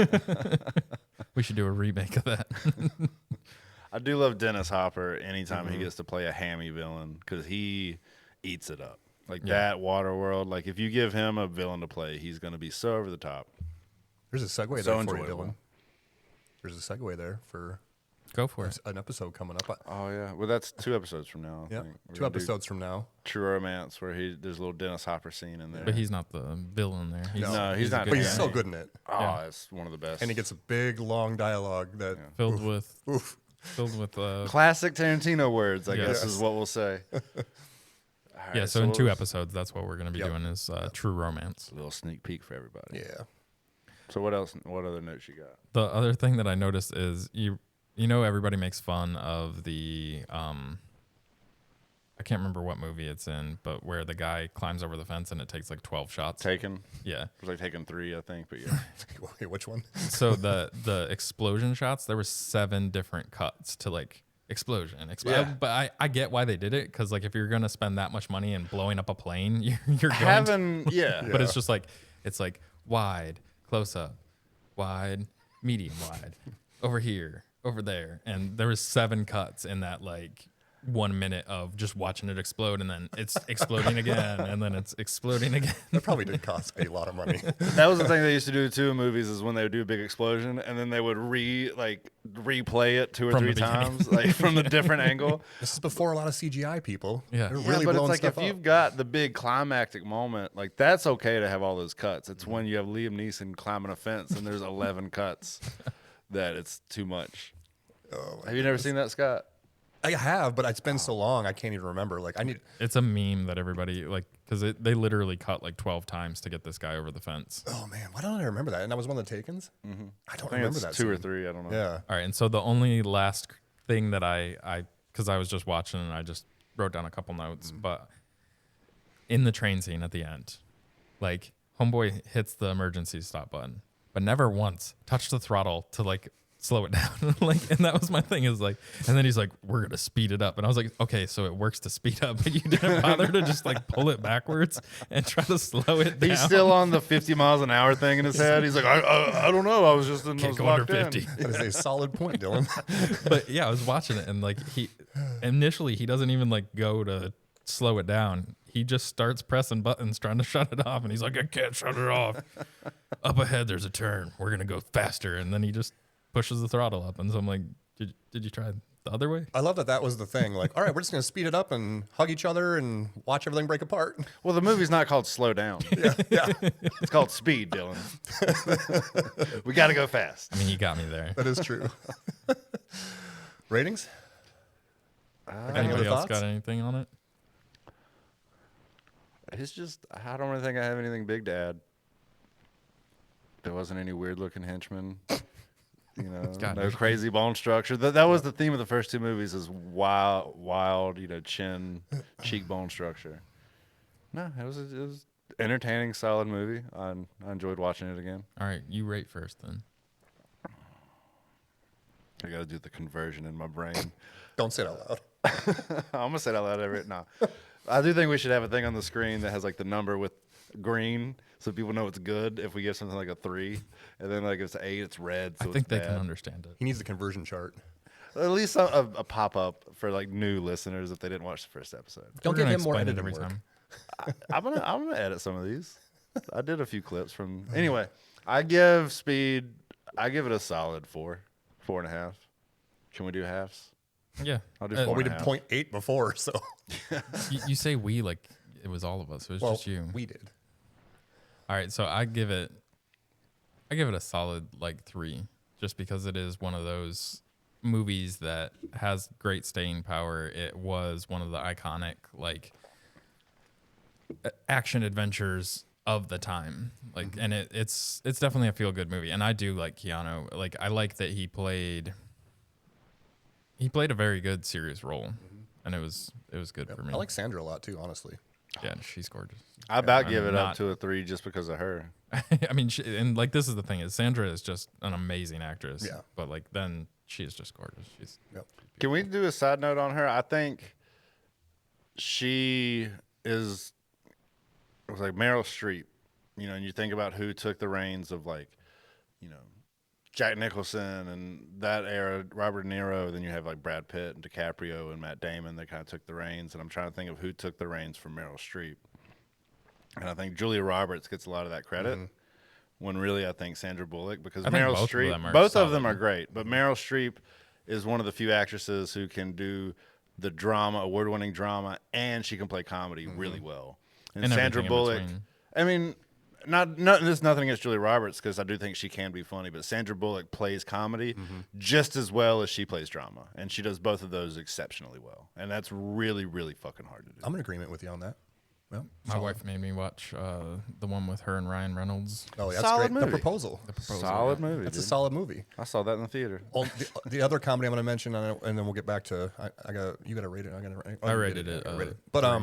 We should do a remake of that. I do love Dennis Hopper anytime he gets to play a hammy villain because he eats it up. Like that Waterworld, like if you give him a villain to play, he's going to be so over the top. There's a segue So there for you, enjoyable. Dylan. There's a segue there for Go for it. an episode coming up. Oh yeah, well that's 2 episodes from now. I Yeah, think. We're 2 gonna do episodes from now. True Romance, where there's a little Dennis Hopper scene in there. But he's not the villain there. He's, No, he's a not. good But he's guy. so good in it. Oh, Yeah. it's one of the best. And he gets a big, long dialogue that Filled with oof. Classic Tarantino words, I guess, Yes. is what we'll say. All yeah. right, So in what 2 was- episodes, that's what we're gonna be Yep. doing is True Romance. A little sneak peek for everybody. Yeah. So what else? What other notes you got? The other thing that I noticed is you know everybody makes fun of the I can't remember what movie it's in, but where the guy climbs over the fence and it takes like 12 shots. Taken. Yeah. It was like Taken 3, I think. But yeah. Wait, which one? So the explosion shots, there were 7 different cuts to like explosion. Yeah. But I get why they did it, because like if you're gonna spend that much money and blowing up a plane, you're going to, Having yeah. but it's just like it's like wide, close up, wide, medium wide, over here, over there, and there was 7 cuts in that like 1 minute of just watching it explode, and then it's exploding again, and then it's exploding again. That probably did cost a lot of money. That was the thing they used to do too in movies, is when they would do a big explosion and then they would replay it 2 or From 3 the beginning. times, like from a different angle. This is before a lot of CGI people. Yeah. They're Yeah, really but it's blowing like stuff if up. you've got the big climactic moment, like that's okay to have all those cuts. It's when you have Liam Neeson climbing a fence and there's 11 cuts that it's too much. Oh, Have you never seen that, Scott? I have, but it's been so long I can't even remember. Like I need. It's a meme that everybody like because they literally cut like 12 times to get this guy over the fence. Oh man, why don't I remember that? And that was one of the takens. Mm-hmm. I don't I think remember it's that. 2 or scene. 3. I don't know. Yeah. All right, and so the only last thing that I because I was just watching and I just wrote down a couple notes, but in the train scene at the end, like homeboy hits the emergency stop button, but never once touched the throttle to like slow it down. Like, and that was my thing is like, and then he's like, we're gonna speed it up, and I was like, okay, so it works to speed up, but you didn't bother to just like pull it backwards and try to slow it down. He's still on the 50 miles an hour thing in his head. He's like, I don't know. I was just in Can't those go under locked 50. in. That is a solid point, Dylan. But yeah, I was watching it and like initially he doesn't even like go to slow it down. He just starts pressing buttons trying to shut it off, and he's like, I can't shut it off. Up ahead there's a turn. We're gonna go faster, and then he just pushes the throttle up, and so I'm like, did you try the other way? I love that was the thing. Like, all right, we're just gonna speed it up and hug each other and watch everything break apart. Well, the movie's not called Slow Down. Yeah, It's called Speed, Dylan. We got to go fast. I mean, you got me there. that is true. Ratings? Any Anybody other else thoughts? got anything on it? It's just, I don't really think I have anything big to add. There wasn't any weird looking henchmen. You know, got no it. crazy bone structure. That was the theme of the first 2 movies is wild, you know, cheekbone structure. No, it was entertaining, solid movie. I enjoyed watching it again. All right, you rate first then. I got to do the conversion in my brain. Don't say it out loud. I'm gonna say it out loud every no. I do think we should have a thing on the screen that has like the number with green, so people know it's good. If we give something like a 3, and then like if it's 8, it's red. So I think it's they bad. can understand it. He needs the conversion chart. At least a pop up for like new listeners if they didn't watch the first episode. Don't We're give gonna him more explain it editing every work. time. I'm gonna edit some of these. I did a few clips from. Anyway, I give Speed. I give it a solid 4.5. Can we do halves? Yeah. I'll do Uh, 4. We did 0.8 before, so you say we like it was all of us. It was just you. we did. All right, so I give it a solid like 3, just because it is one of those movies that has great staying power. It was one of the iconic like action adventures of the time. Like, and it's definitely a feel good movie. And I do like Keanu. Like, I like that he played a very good serious role, and it was good for me. I like Sandra a lot too, honestly. Yeah, she's gorgeous. I about I'm give it up not- to a 3 just because of her. I mean, and like this is the thing is Sandra is just an amazing actress. Yeah. But like then she is just gorgeous. She's Yep. Can we do a side note on her? I think she is. It was like Meryl Streep, you know, and you think about who took the reins of like, you know, Jack Nicholson and that era, Robert De Niro. Then you have like Brad Pitt and DiCaprio and Matt Damon. They kind of took the reins, and I'm trying to think of who took the reins from Meryl Streep. And I think Julia Roberts gets a lot of that credit, when really I think Sandra Bullock, because I think Meryl both of Streep, them are both of them solid. are great, but Meryl Streep is one of the few actresses who can do the drama, award-winning drama, and she can play comedy really well. And And Sandra everything in Bullock, between. I mean, there's nothing against Julia Roberts because I do think she can be funny, but Sandra Bullock plays comedy just as well as she plays drama, and she does both of those exceptionally well, and that's really, really fucking hard to do. I'm in agreement with you on that. Well, my wife made me watch the one with her and Ryan Reynolds. Oh, yeah, that's Solid great. movie. The Proposal. Solid movie. That's a dude. solid movie. I saw that in the theater. Oh, the other comedy I'm going to mention, and then we'll get back to you got to rate it. I rated it, I rated it. But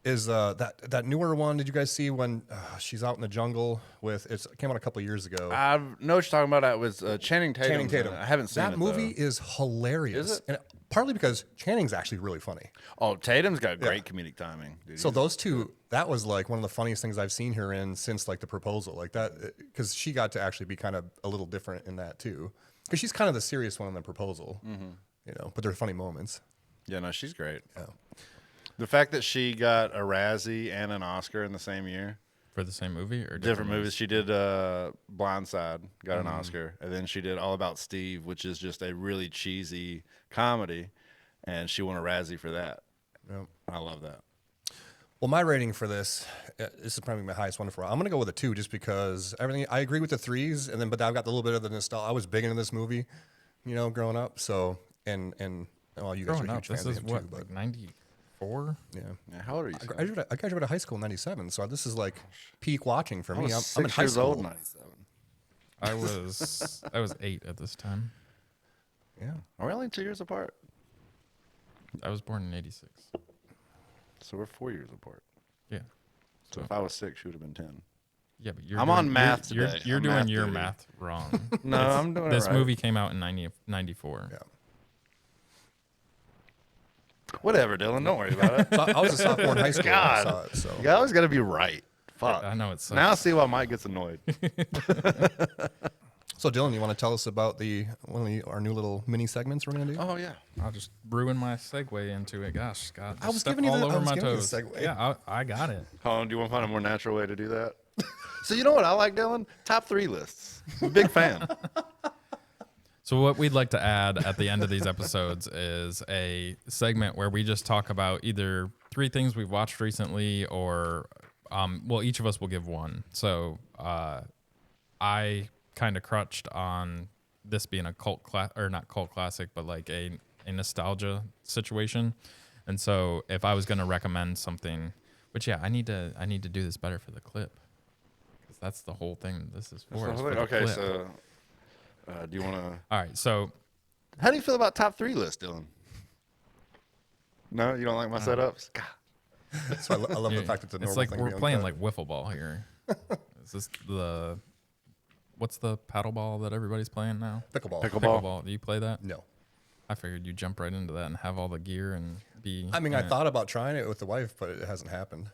is that newer one? Did you guys see when she's out in the jungle with? It came out a couple years ago. I know what you're talking about. It was Channing Tatum. Channing Tatum. I haven't seen that it, movie. though. Is hilarious. Is it? And partly because Channing's actually really funny. Oh, Tatum's got great comedic timing. Dude. So those two, that was like one of the funniest things I've seen her in since like The Proposal, like that, because she got to actually be kind of a little different in that too, because she's kind of the serious one in The Proposal, you know. But there are funny moments. Yeah, no, she's great. Yeah. The fact that she got a Razzie and an Oscar in the same year, For the same movie or different movies. She did Blindside, got an Oscar, and then she did All About Steve, which is just a really cheesy comedy, and she won a Razzie for that. Yep. I love that. Well, my rating for this is probably my highest one for. I'm going to go with a 2 just because everything. I agree with the 3s, and then but I've got a little bit of the nostalgia. I was big into this movie, you know, growing up. So and Well, you guys are Growing huge up, fans this of is him what, too, but like 94? yeah. Yeah, how old are you? I son? graduated high school in '97, so this is like peak watching for I me. was I'm in 6 high years school. old in '97. I was 8 at this time. Yeah. Are we only 2 years apart? I was born in 86. So we're 4 years apart. Yeah. So if I was 6, you would have been 10. Yeah, but you're I'm doing, on math you're, today. You're I'm doing math your duty. math wrong. No, I'm doing This it right. movie came out in 94. Yeah. Whatever, Dylan. Don't worry about it. So I was a sophomore in high school when I God. saw it, so You always got to be right. Fuck. I know it's Now I see why Mike gets annoyed. So Dylan, you want to tell us about our new little mini segments we're gonna do? Oh, yeah. I'll just ruin my segue into it. Gosh, Scott, I was step giving you all the- I over was my giving you the toes. segue. Yeah, I got it. Hold on, do you want to find a more natural way to do that? So you know what I like, Dylan? Top 3 lists. I'm a big fan. So what we'd like to add at the end of these episodes is a segment where we just talk about either 3 things we've watched recently, or each of us will give one. So I kind of crutched on this being a not cult classic, but like a nostalgia situation. And so if I was going to recommend something, which I need to do this better for the clip, because that's the whole thing this is for. Okay, clip. so do you want to... All right, so How do you feel about top 3 list, Dylan? No, you don't like my setups? God. So I love the fact that it's a normal it's like thing to we're be playing uncut. like wiffle ball here. Is this what's the paddle ball that everybody's playing now? pickleball. Pickleball. Do you play that? No. I figured you'd jump right into that and have all the gear and be. I mean, in I it. thought about trying it with the wife, but it hasn't happened.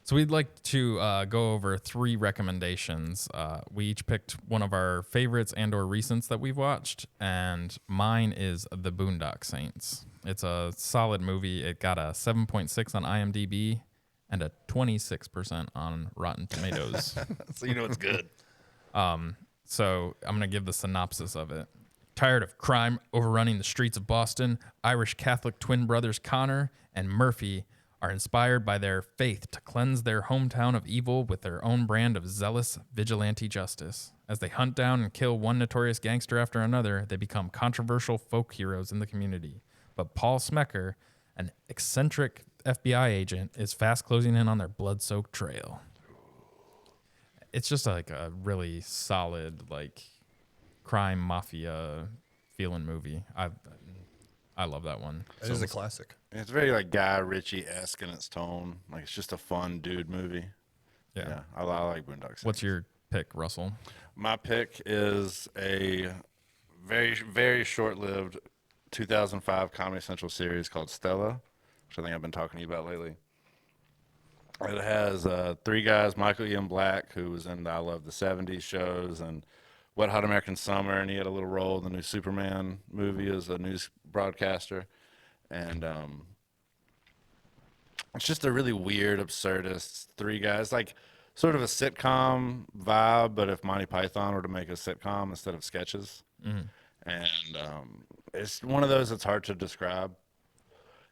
So we'd like to go over 3 recommendations. We each picked one of our favorites and/or recents that we've watched, and mine is The Boondock Saints. It's a solid movie. It got a 7.6 on IMDb and a 26% on Rotten Tomatoes. So you know it's good. So I'm going to give the synopsis of it. Tired of crime overrunning the streets of Boston, Irish Catholic twin brothers Connor and Murphy are inspired by their faith to cleanse their hometown of evil with their own brand of zealous vigilante justice. As they hunt down and kill one notorious gangster after another, they become controversial folk heroes in the community. But Paul Smecker, an eccentric FBI agent, is fast closing in on their blood-soaked trail. It's just like a really solid, like, crime mafia feeling movie. I love that one. It is a classic. It's very like Guy Ritchie-esque in its tone. Like it's just a fun dude movie. Yeah. I like Boondock Saints. What's your pick, Russell? My pick is a very, very short-lived 2005 Comedy Central series called Stella, which I think I've been talking to you about lately. It has 3 guys, Michael Ian Black, who was in the I Love the 70s shows and Wet Hot American Summer, and he had a little role in the new Superman movie as a news broadcaster. And it's just a really weird, absurdist 3 guys, like sort of a sitcom vibe, but if Monty Python were to make a sitcom instead of sketches. Mm. And it's one of those that's hard to describe.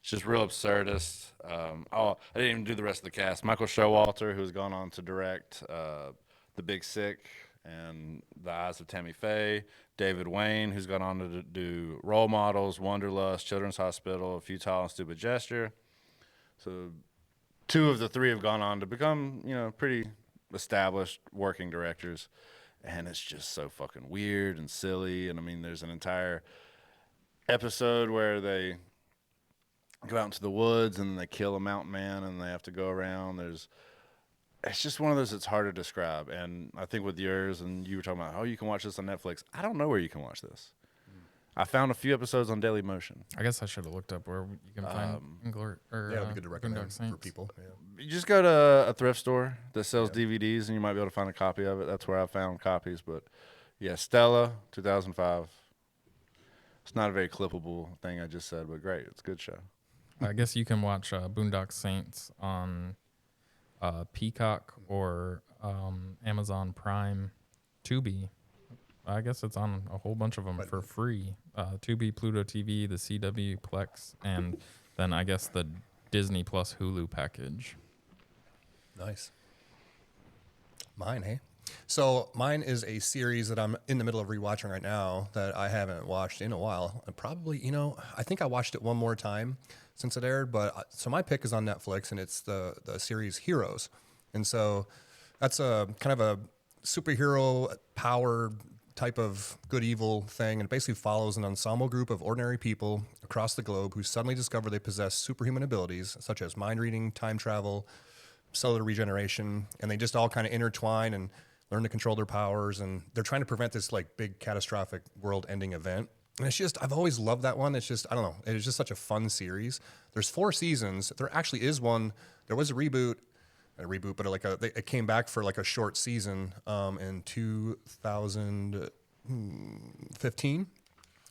It's just real absurdist. I didn't even do the rest of the cast. Michael Showalter, who's gone on to direct The Big Sick and The Eyes of Tammy Faye. David Wayne, who's gone on to do Role Models, Wanderlust, Children's Hospital, A Futile and Stupid Gesture. So 2 of the 3 have gone on to become, pretty established working directors. And it's just so fucking weird and silly. And I mean, there's an entire episode where they go out into the woods and they kill a mountain man and they have to go around. It's just one of those that's hard to describe. And I think with yours, and you were talking about, you can watch this on Netflix. I don't know where you can watch this. I found a few episodes on Daily Motion. I guess I should have looked up where you can find Yeah, it'd be good to recommend Boondock Saints for people. Yeah. You just go to a thrift store that sells DVDs, and you might be able to find a copy of it. That's where I found copies. But yeah, Stella, 2005. It's not a very clippable thing I just said, but great. It's a good show. I guess you can watch Boondock Saints on Peacock or Amazon Prime, Tubi. I guess it's on a whole bunch of them for free. Tubi, Pluto TV, the CW Plex, and then I guess the Disney Plus Hulu package. Nice. Mine, hey? So mine is a series that I'm in the middle of rewatching right now that I haven't watched in a while. And probably, I think I watched it one more time since it aired. But so my pick is on Netflix, and it's the series Heroes. And so that's a kind of a superhero power type of good evil thing, and it basically follows an ensemble group of ordinary people across the globe who suddenly discover they possess superhuman abilities such as mind reading, time travel, cellular regeneration, and they just all kind of intertwine and learn to control their powers, and they're trying to prevent this like big catastrophic world-ending event. And it's just, I've always loved that one. It's just, I don't know, it's just such a fun series. There's 4 seasons. There actually is one. There was a reboot, but it came back for like a short season in 2015.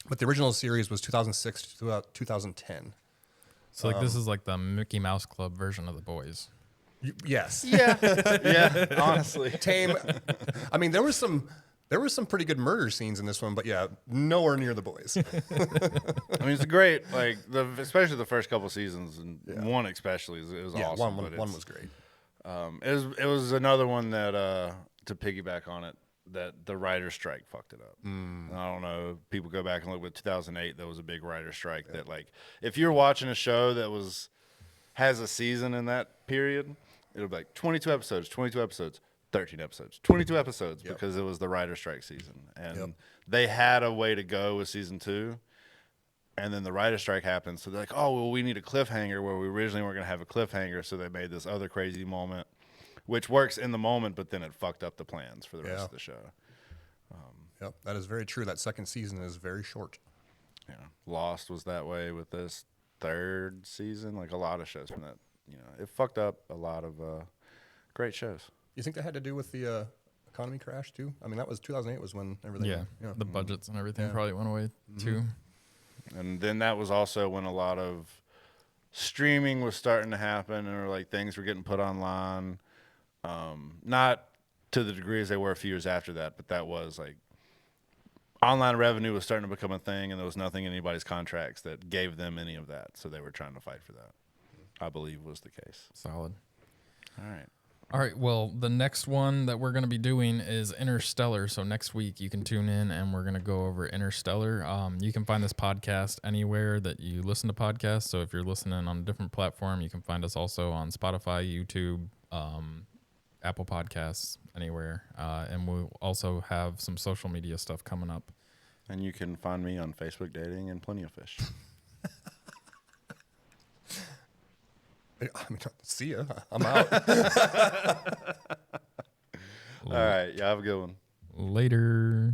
But the original series was 2006 to 2010. So like this is like the Mickey Mouse Club version of The Boys. Yes. Yeah. Yeah. Honestly. Tame. I mean, there was some pretty good murder scenes in this one, but yeah, nowhere near The Boys. I mean, it's great. Like especially the first couple seasons, and one especially, it was awesome. One was great. It was another one that to piggyback on it, that the writer's strike fucked it up. I don't know. People go back and look, but 2008 there was a big writer's strike. That like if you're watching a show that has a season in that period, it'll be like 22 episodes, 13 episodes, 22 episodes, because it was the writer's strike season, and they had a way to go with season 2. And then the writer's strike happened, so they're like, "Oh, well, we need a cliffhanger," where we originally weren't going to have a cliffhanger, so they made this other crazy moment, which works in the moment, but then it fucked up the plans for the rest of the show. Yep, that is very true. That second season is very short. Yeah, Lost was that way with this 3rd season. Like a lot of shows from that, it fucked up a lot of great shows. You think that had to do with the economy crash too? I mean, that was 2008 was when everything. The budgets and everything probably went away too. And then that was also when a lot of streaming was starting to happen, or like things were getting put online. Not to the degree as they were a few years after that, but that was like online revenue was starting to become a thing, and there was nothing in anybody's contracts that gave them any of that. So they were trying to fight for that, I believe was the case. Solid. All right. Well, the next one that we're going to be doing is Interstellar. So next week you can tune in and we're going to go over Interstellar. You can find this podcast anywhere that you listen to podcasts. So if you're listening on a different platform, you can find us also on Spotify, YouTube, Apple Podcasts, anywhere. And we'll also have some social media stuff coming up. And you can find me on Facebook Dating and Plenty of Fish. I mean, see ya. I'm out. All right. Yeah, have a good one. Later.